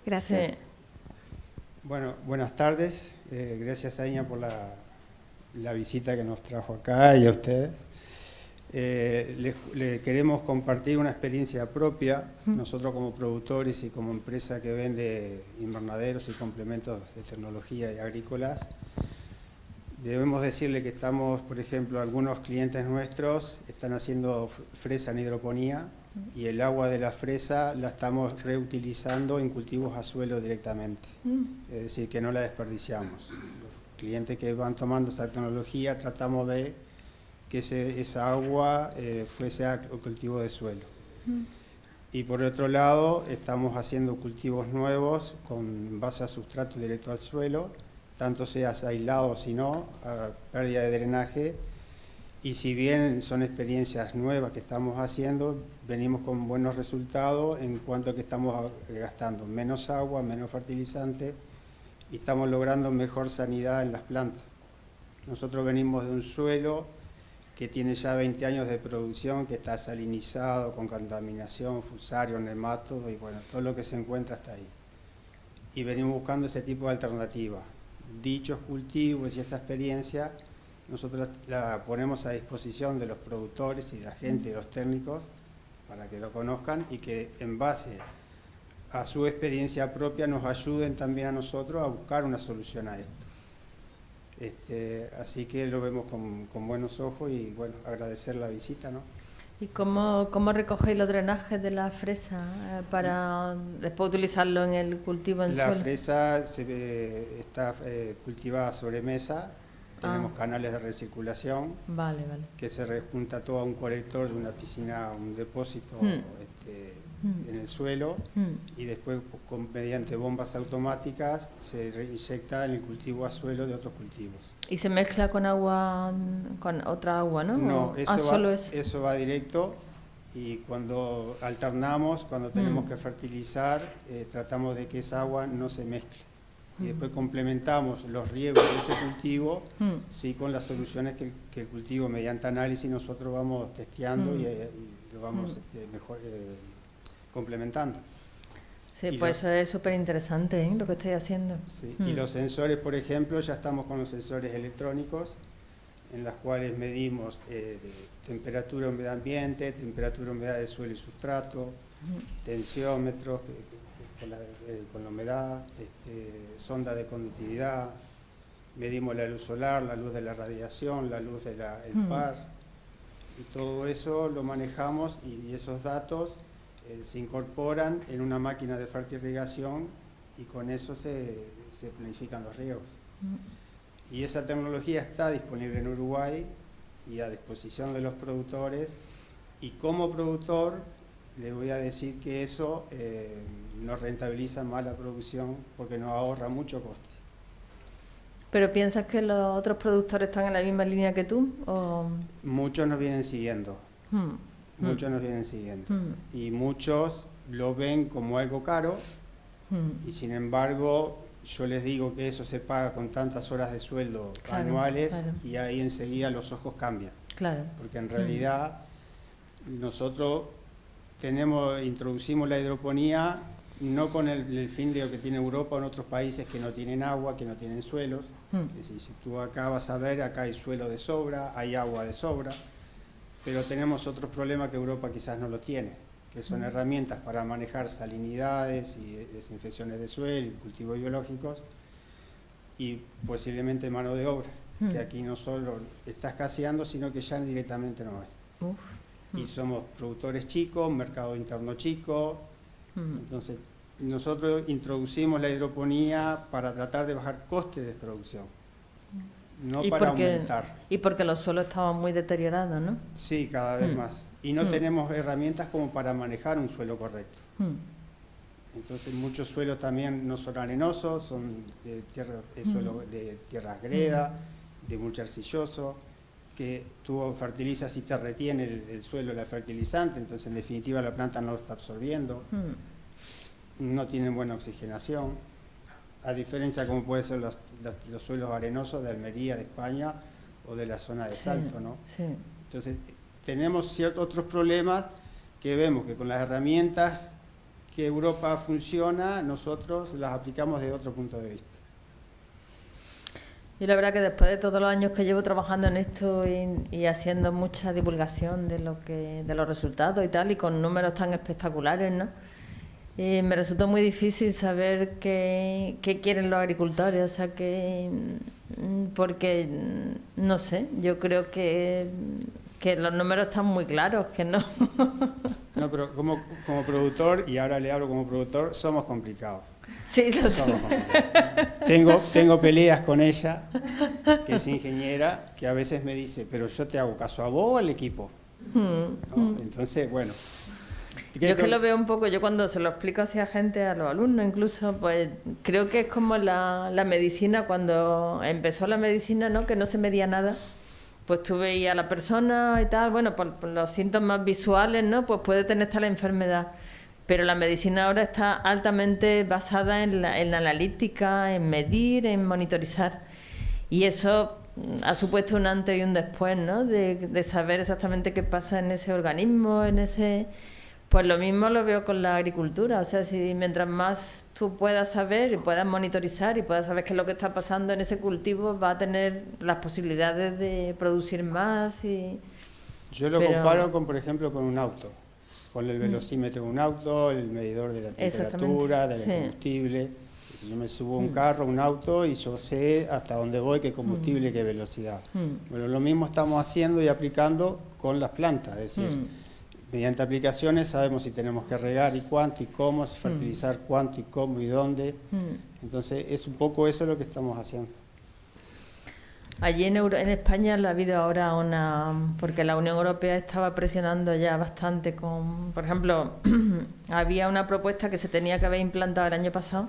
gracias. Sí. Bueno, buenas tardes. Gracias a Iña por la visita que nos trajo acá y a ustedes. Le queremos compartir una experiencia propia. Nosotros como productores y como empresa que vende invernaderos y complementos de tecnología y agrícolas, debemos decirle que estamos, por ejemplo, algunos clientes nuestros están haciendo fresa en hidroponía y el agua de la fresa la estamos reutilizando en cultivos a suelo directamente. Es decir, que no la desperdiciamos. Los clientes que van tomando esa tecnología tratamos de que esa agua fuese a cultivo de suelo. Y por otro lado, estamos haciendo cultivos nuevos con base a sustrato directo al suelo, tanto seas aislado si no, a pérdida de drenaje. Y si bien son experiencias nuevas que estamos haciendo, venimos con buenos resultados en cuanto a que estamos gastando menos agua, menos fertilizante y estamos logrando mejor sanidad en las plantas. Nosotros venimos de un suelo que tiene ya 20 años de producción, que está salinizado, con contaminación, fusario, nematodo y bueno, todo lo que se encuentra está ahí. Y venimos buscando ese tipo de alternativas. Dichos cultivos y esta experiencia nosotros la ponemos a disposición de los productores y de la gente, de los técnicos, para que lo conozcan y que en base a su experiencia propia nos ayuden también a nosotros a buscar una solución a esto. Así que lo vemos con buenos ojos y bueno, agradecer la visita, ¿no? ¿Y cómo recogéis los drenajes de la fresa para después utilizarlo en el cultivo en suelo? La fresa está cultivada sobre mesa, tenemos canales de recirculación, Vale. que se rejunta todo a un colector de una piscina, un depósito en el suelo y después mediante bombas automáticas se reinyecta en el cultivo a suelo de otros cultivos. ¿Y se mezcla con agua, con otra agua, no? No, solo eso va directo y cuando alternamos, cuando tenemos que fertilizar, tratamos de que esa agua no se mezcle. Y después complementamos los riegos de ese cultivo sí, con las soluciones que el cultivo, mediante análisis, nosotros vamos testeando y lo vamos mejor complementando. Sí, Y pues eso es súper interesante, lo que estáis haciendo. Sí. Y los sensores, por ejemplo, ya estamos con los sensores electrónicos, en las cuales medimos temperatura, humedad ambiente, temperatura, humedad de suelo y sustrato, tensiómetros con la humedad, sonda de conductividad, medimos la luz solar, la luz de la radiación, la luz del par, y todo eso lo manejamos y esos datos se incorporan en una máquina de fertirrigación y con eso se planifican los riegos. Y esa tecnología está disponible en Uruguay y a disposición de los productores, y como productor le voy a decir que eso nos rentabiliza más la producción porque nos ahorra mucho coste. ¿Pero piensas que los otros productores están en la misma línea que tú? ¿O? Muchos nos vienen siguiendo. Muchos nos vienen siguiendo. Y muchos lo ven como algo caro y sin embargo yo les digo que eso se paga con tantas horas de sueldo anuales y ahí enseguida los ojos cambian. Claro. Porque en realidad nosotros introducimos la hidroponía no con el fin de lo que tiene Europa o en otros países que no tienen agua, que no tienen suelos. Es decir, si tú acá vas a ver, acá hay suelo de sobra, hay agua de sobra, pero tenemos otros problemas que Europa quizás no lo tiene, que son herramientas para manejar salinidades y desinfecciones de suelo y cultivos biológicos y posiblemente mano de obra, que aquí no solo está escaseando, sino que ya directamente no hay. Y somos productores chicos, mercado interno chico, entonces nosotros introducimos la hidroponía para tratar de bajar costes de producción, no para aumentar. Y porque los suelos estaban muy deteriorados, ¿no? Sí, cada vez más. Y no tenemos herramientas como para manejar un suelo correcto. Entonces muchos suelos también no son arenosos, son de suelo de tierras greda, de mulch arcilloso, que tú fertilizas y te retiene el suelo, la fertilizante, entonces en definitiva la planta no lo está absorbiendo, no tienen buena oxigenación, a diferencia como pueden ser los suelos arenosos de Almería, de España, o de la zona de Salto, ¿no? Sí. Entonces tenemos ciertos otros problemas que vemos que con las herramientas que Europa funciona, nosotros las aplicamos desde otro punto de vista. Yo la verdad que después de todos los años que llevo trabajando en esto y haciendo mucha divulgación de los resultados y tal, y con números tan espectaculares, ¿no? Me resultó muy difícil saber qué quieren los agricultores, o sea porque no sé, yo creo que los números están muy claros, que no. No, pero como productor, y ahora le hablo como productor, somos complicados. Sí, lo sé. Tengo peleas con ella, que es ingeniera, que a veces me dice, pero yo te hago caso a vos o al equipo. ¿No? Entonces, bueno. Yo es que lo veo un poco, yo cuando se lo explico así a gente, a los alumnos incluso, pues creo que es como la medicina, cuando empezó la medicina, ¿no? Que no se medía nada. Pues tú veías a la persona y tal, bueno, por los síntomas visuales, ¿no? Pues puede tener esta la enfermedad. Pero la medicina ahora está altamente basada en la analítica, en medir, en monitorizar. Y eso ha supuesto un antes y un después, ¿no? De saber exactamente qué pasa en ese organismo, Pues lo mismo lo veo con la agricultura, o sea, si mientras más tú puedas saber y puedas monitorizar y puedas saber qué es lo que está pasando en ese cultivo, va a tener las posibilidades de producir más. Yo lo comparo con, por ejemplo, con un auto, con el velocímetro de un auto, el medidor de la temperatura, del combustible. Si yo me subo a un carro, un auto, y yo sé hasta dónde voy, qué combustible, qué velocidad. Bueno, lo mismo estamos haciendo y aplicando con las plantas, es decir, mediante aplicaciones sabemos si tenemos que regar y cuánto y cómo, si fertilizar cuánto y cómo y dónde. Entonces es un poco eso lo que estamos haciendo. Allí en España ha habido ahora porque la Unión Europea estaba presionando ya bastante por ejemplo, había una propuesta que se tenía que haber implantado el año pasado,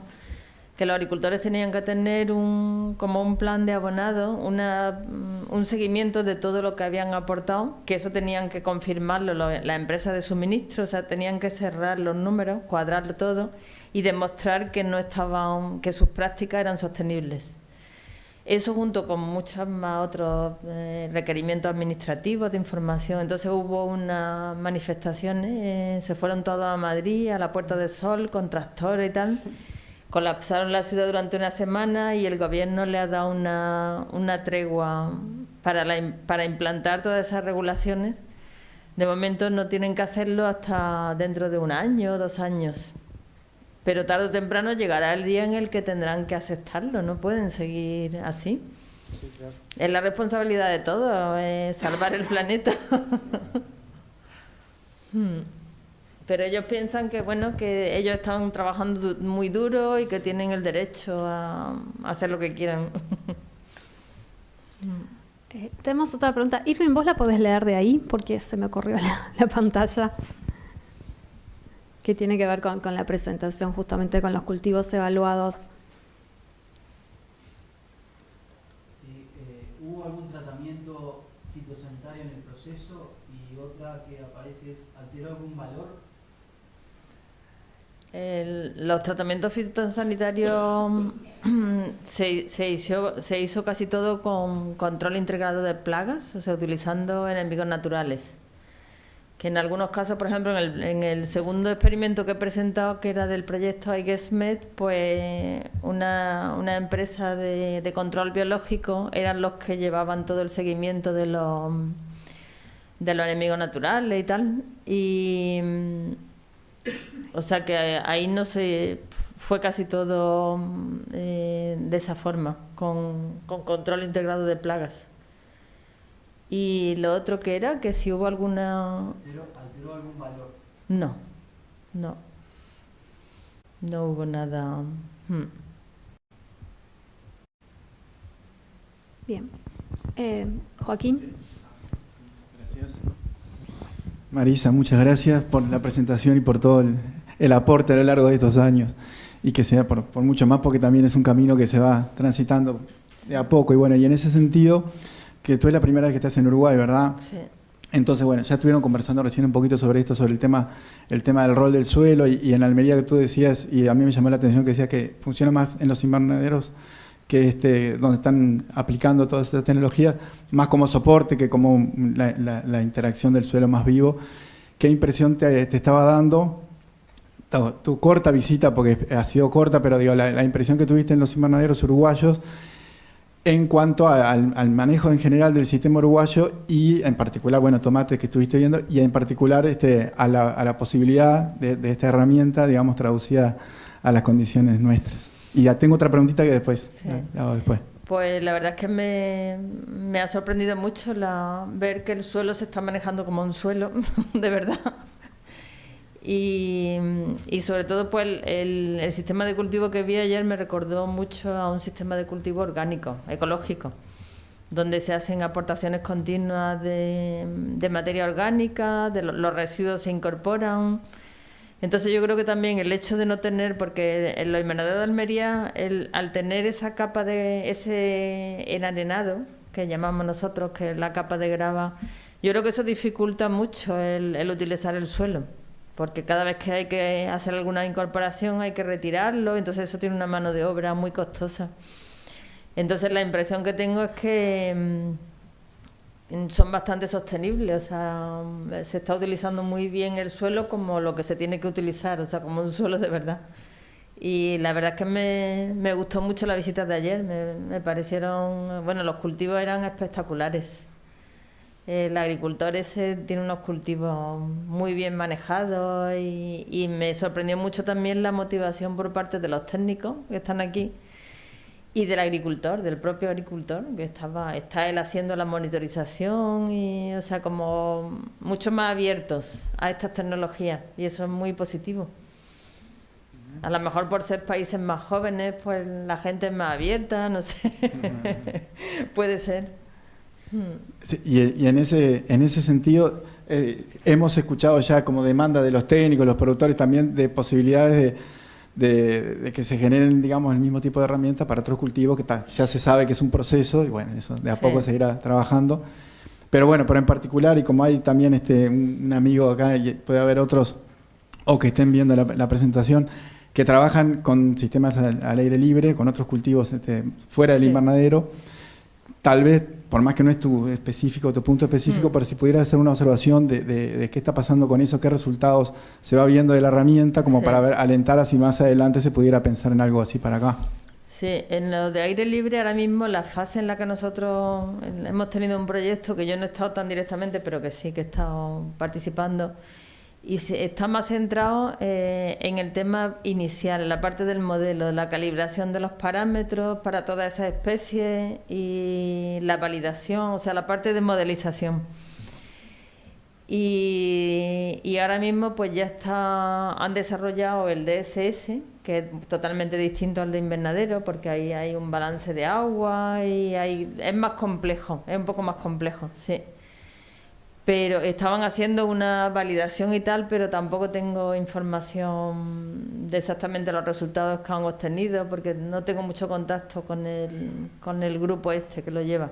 que los agricultores tenían que tener como un plan de abonado, un seguimiento de todo lo que habían aportado, que eso tenían que confirmarlo las empresas de suministro, o sea, tenían que cerrar los números, cuadrarlo todo y demostrar que que sus prácticas eran sostenibles. Eso junto con muchos más otros requerimientos administrativos de información. Entonces hubo unas manifestaciones, se fueron todos a Madrid, a la Puerta del Sol, con tractores y tal. Colapsaron la ciudad durante una semana y el gobierno le ha dado una tregua para implantar todas esas regulaciones. De momento no tienen que hacerlo hasta dentro de 1 año, 2 años. Pero tarde o temprano llegará el día en el que tendrán que aceptarlo, no pueden seguir así. Sí, claro. Es la responsabilidad de todos, es salvar el planeta. Pero ellos piensan que que ellos están trabajando muy duro y que tienen el derecho a hacer lo que quieran. Tenemos otra pregunta. Irving, ¿vos la podés leer de ahí? Porque se me ocurrió la pantalla. Que tiene que ver con la presentación, justamente con los cultivos evaluados. Sí, ¿hubo algún tratamiento fitosanitario en el proceso? Y otra que aparece es, ¿alteró algún valor? Los tratamientos fitosanitarios se hizo casi todo con control integrado de plagas, o sea, utilizando enemigos naturales. Que en algunos casos, por ejemplo, en el segundo experimento que he presentado, que era del proyecto iGuessMed, pues una empresa de control biológico eran los que llevaban todo el seguimiento de los enemigos naturales y tal. O sea que ahí fue casi todo de esa forma, con control integrado de plagas. Y lo otro que era, que si hubo alguna... ¿Alteró algún valor? No hubo nada. Bien. Joaquín. Gracias. Marisa, muchas gracias por la presentación y por todo el aporte a lo largo de estos años. Y que sea por mucho más, porque también es un camino que se va transitando de a poco. Y bueno, y en ese sentido, que tú es la primera vez que estás en Uruguay, ¿verdad? Sí. Entonces, bueno, ya estuvieron conversando recién un poquito sobre esto, sobre el tema del rol del suelo, y en Almería que tú decías, y a mí me llamó la atención que decías que funciona más en los invernaderos, que donde están aplicando toda esta tecnología, más como soporte que como la interacción del suelo más vivo. ¿Qué impresión te estaba dando tu corta visita, porque ha sido corta, pero digo, la impresión que tuviste en los invernaderos uruguayos en cuanto al manejo en general del sistema uruguayo y en particular, bueno, tomates que estuviste viendo, y en particular a la posibilidad de esta herramienta, digamos, traducida a las condiciones nuestras? Y ya tengo otra preguntita que después hago después. Pues la verdad es que me ha sorprendido mucho ver que el suelo se está manejando como un suelo, de verdad. Y sobre todo pues el sistema de cultivo que vi ayer me recordó mucho a un sistema de cultivo orgánico, ecológico, donde se hacen aportaciones continuas de materia orgánica, los residuos se incorporan. Entonces yo creo que también el hecho de no tener, porque en los invernaderos de Almería, al tener esa capa de ese enarenado, que llamamos nosotros, que es la capa de grava, yo creo que eso dificulta mucho el utilizar el suelo. Porque cada vez que hay que hacer alguna incorporación hay que retirarlo, entonces eso tiene una mano de obra muy costosa. Entonces la impresión que tengo es que son bastante sostenibles, o sea, se está utilizando muy bien el suelo como lo que se tiene que utilizar, o sea, como un suelo de verdad. Y la verdad es que me gustó mucho la visita de ayer, me parecieron, bueno, los cultivos eran espectaculares. El agricultor ese tiene unos cultivos muy bien manejados y me sorprendió mucho también la motivación por parte de los técnicos que están aquí y del agricultor, del propio agricultor, que está él haciendo la monitorización y, o sea, como mucho más abiertos a estas tecnologías y eso es muy positivo. A lo mejor por ser países más jóvenes, pues la gente es más abierta, no sé, puede ser. Sí, y en ese sentido hemos escuchado ya como demanda de los técnicos, los productores también de posibilidades de que se generen, digamos, el mismo tipo de herramientas para otros cultivos que ya se sabe que es un proceso y bueno, eso de a poco se irá trabajando. Pero bueno, pero en particular, y como hay también un amigo acá y puede haber otros o que estén viendo la presentación, que trabajan con sistemas al aire libre, con otros cultivos fuera del invernadero, tal vez, por más que no es tu punto específico, pero si pudieras hacer una observación de qué está pasando con eso, qué resultados se va viendo de la herramienta, como para alentar así más adelante se pudiera pensar en algo así para acá. Sí, en lo de aire libre ahora mismo la fase en la que nosotros hemos tenido un proyecto que yo no he estado tan directamente, pero que sí que he estado participando, y está más centrado en el tema inicial, en la parte del modelo, la calibración de los parámetros para todas esas especies y la validación, o sea, la parte de modelización. Y ahora mismo pues ya han desarrollado el DSS, que es totalmente distinto al de invernadero, porque ahí hay un balance de agua y es más complejo, es un poco más complejo, sí. Pero estaban haciendo una validación y tal, pero tampoco tengo información de exactamente los resultados que han obtenido, porque no tengo mucho contacto con el grupo que lo lleva.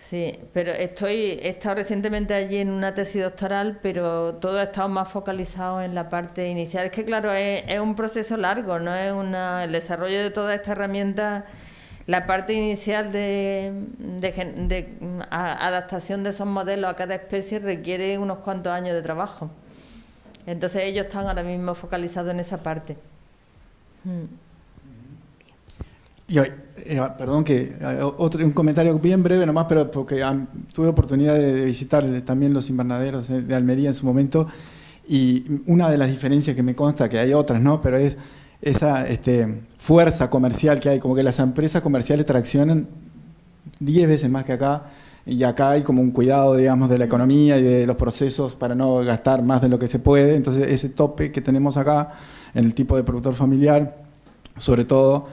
Sí, pero he estado recientemente allí en una tesis doctoral, pero todo ha estado más focalizado en la parte inicial. Es que claro, es un proceso largo, no es el desarrollo de toda esta herramienta. La parte inicial de adaptación de esos modelos a cada especie requiere unos cuantos años de trabajo. Entonces ellos están ahora mismo focalizados en esa parte. Y perdón, que un comentario bien breve nomás, pero porque tuve oportunidad de visitar también los invernaderos de Almería en su momento, y una de las diferencias que me consta, que hay otras, ¿no? Pero es esa fuerza comercial que hay, como que las empresas comerciales traccionan 10 veces más que acá, y acá hay como un cuidado, digamos, de la economía y de los procesos para no gastar más de lo que se puede. Entonces ese tope que tenemos acá en el tipo de productor familiar, sobre todo,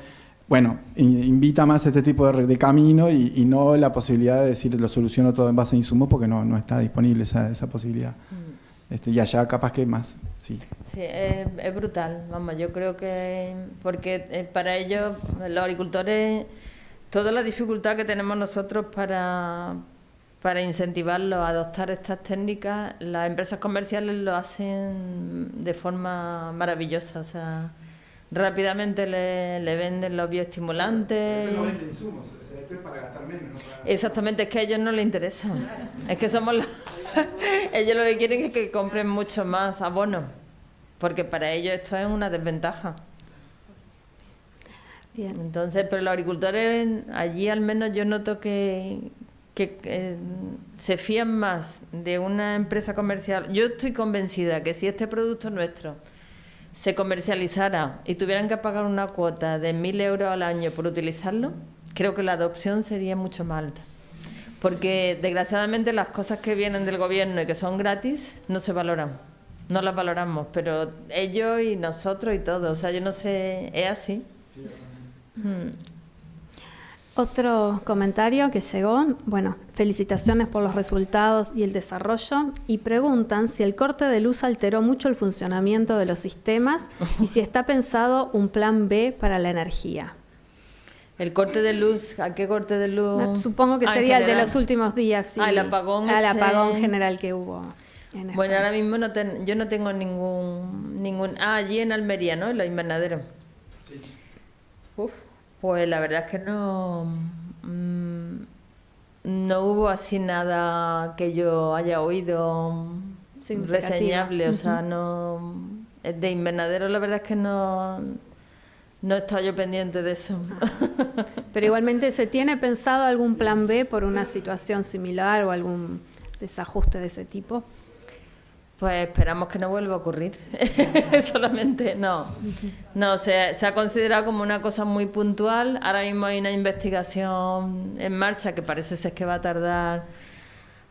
bueno, invita más a este tipo de camino y no la posibilidad de decir lo soluciono todo en base a insumos, porque no está disponible esa posibilidad. Y allá capaz que más, sí. Sí, es brutal, vamos, yo creo que, porque para ellos, los agricultores, toda la dificultad que tenemos nosotros para incentivarlos a adoptar estas técnicas, las empresas comerciales lo hacen de forma maravillosa, o sea, rápidamente le venden los bioestimulantes. Pero no venden insumos, o sea, esto es para gastar menos, ¿no? Exactamente, es que a ellos no les interesa, es que somos los... Ellos lo que quieren es que compren mucho más abonos, porque para ellos esto es una desventaja. Bien. Entonces, pero los agricultores allí al menos yo noto que se fían más de una empresa comercial. Yo estoy convencida que si este producto nuestro se comercializara y tuvieran que pagar una cuota de 1.000 euros al año por utilizarlo, creo que la adopción sería mucho más alta. Porque desgraciadamente las cosas que vienen del gobierno y que son gratis no se valoran, no las valoramos, pero ellos y nosotros y todos, o sea, yo no sé, ¿es así? Sí, Otro comentario que llegó, bueno, felicitaciones por los resultados y el desarrollo, y preguntan si el corte de luz alteró mucho el funcionamiento de los sistemas y si está pensado un plan B para la energía. El corte de luz, ¿a qué corte de luz? Supongo que sería el de los últimos días. Sí. El apagón. El apagón general que hubo en España. Bueno, ahora mismo yo no tengo ningún... allí en Almería, ¿no? En los invernaderos. Sí. Pues la verdad es que no no hubo así nada que yo haya oído reseñable, o sea, no, de invernadero la verdad es que no he estado yo pendiente de eso. Pero igualmente, ¿se tiene pensado algún plan B por una situación similar o algún desajuste de ese tipo? Pues esperamos que no vuelva a ocurrir. Solamente no. No, se ha considerado como una cosa muy puntual. Ahora mismo hay una investigación en marcha que parece ser que va a tardar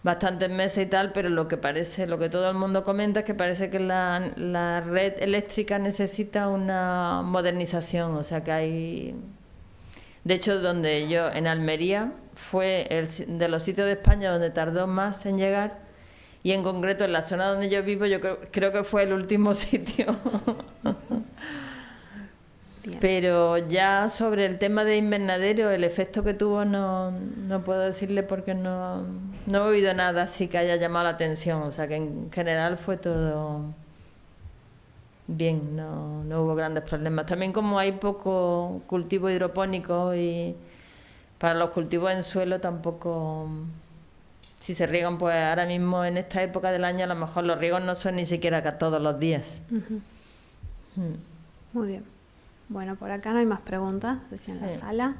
bastantes meses y tal, pero lo que todo el mundo comenta es que parece que la red eléctrica necesita una modernización. O sea que hay... De hecho, donde yo, en Almería, fue de los sitios de España donde tardó más en llegar. Y en concreto en la zona donde yo vivo, yo creo que fue el último sitio. Bien. Pero ya sobre el tema de invernadero, el efecto que tuvo no puedo decirle porque no he oído nada así que haya llamado la atención. O sea que en general fue todo bien, no hubo grandes problemas. También como hay poco cultivo hidropónico y para los cultivos en suelo tampoco... Si se riegan, pues ahora mismo en esta época del año a lo mejor los riegos no son ni siquiera todos los días. Muy bien. Bueno, por acá no hay más preguntas, no sé si en la sala.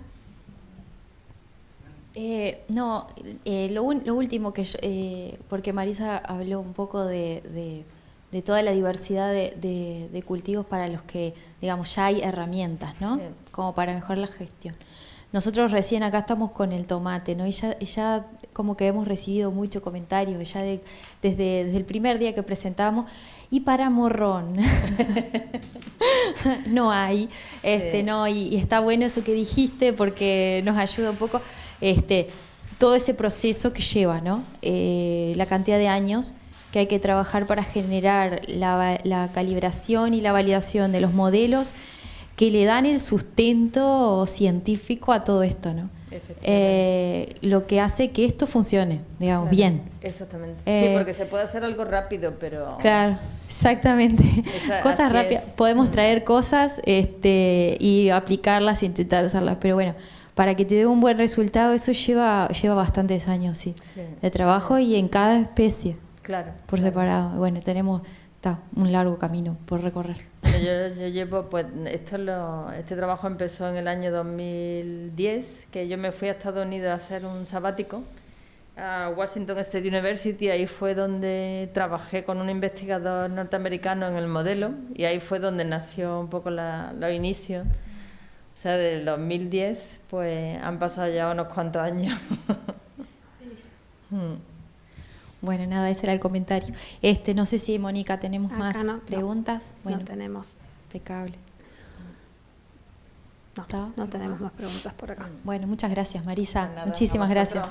Lo último que yo, porque Marisa habló un poco de toda la diversidad de cultivos para los que, digamos, ya hay herramientas, ¿no? Sí. Como para mejorar la gestión. Nosotros recién acá estamos con el tomate, ¿no? Y ya como que hemos recibido mucho comentario, ya desde el primer día que presentamos. Y para morrón no hay, no, y está bueno eso que dijiste porque nos ayuda un poco todo ese proceso que lleva, ¿no? La cantidad de años que hay que trabajar para generar la calibración y la validación de los modelos que le dan el sustento científico a todo esto, ¿no? Lo que hace que esto funcione, digamos, claro, bien. Exactamente. Sí, porque se puede hacer algo rápido, pero... Claro, exactamente. Cosas rápidas. Podemos traer cosas y aplicarlas e intentar usarlas, pero bueno, para que te dé un buen resultado, eso lleva bastantes años, sí, de trabajo y en cada especie, por separado. Bueno, tenemos un largo camino por recorrer. Bueno, yo llevo, pues este trabajo empezó en el año 2010, que yo me fui a Estados Unidos a hacer un sabático a Washington State University. Ahí fue donde trabajé con un investigador norteamericano en el modelo y ahí fue donde nació un poco los inicios. O sea, del 2010 pues han pasado ya unos cuantos años. Bueno, nada, ese era el comentario. No sé si, Mónica, tenemos acá más preguntas. Bueno, no tenemos. Impecable. No tenemos más preguntas por acá. Bueno, muchas gracias, Marisa. Nada, muchísimas gracias.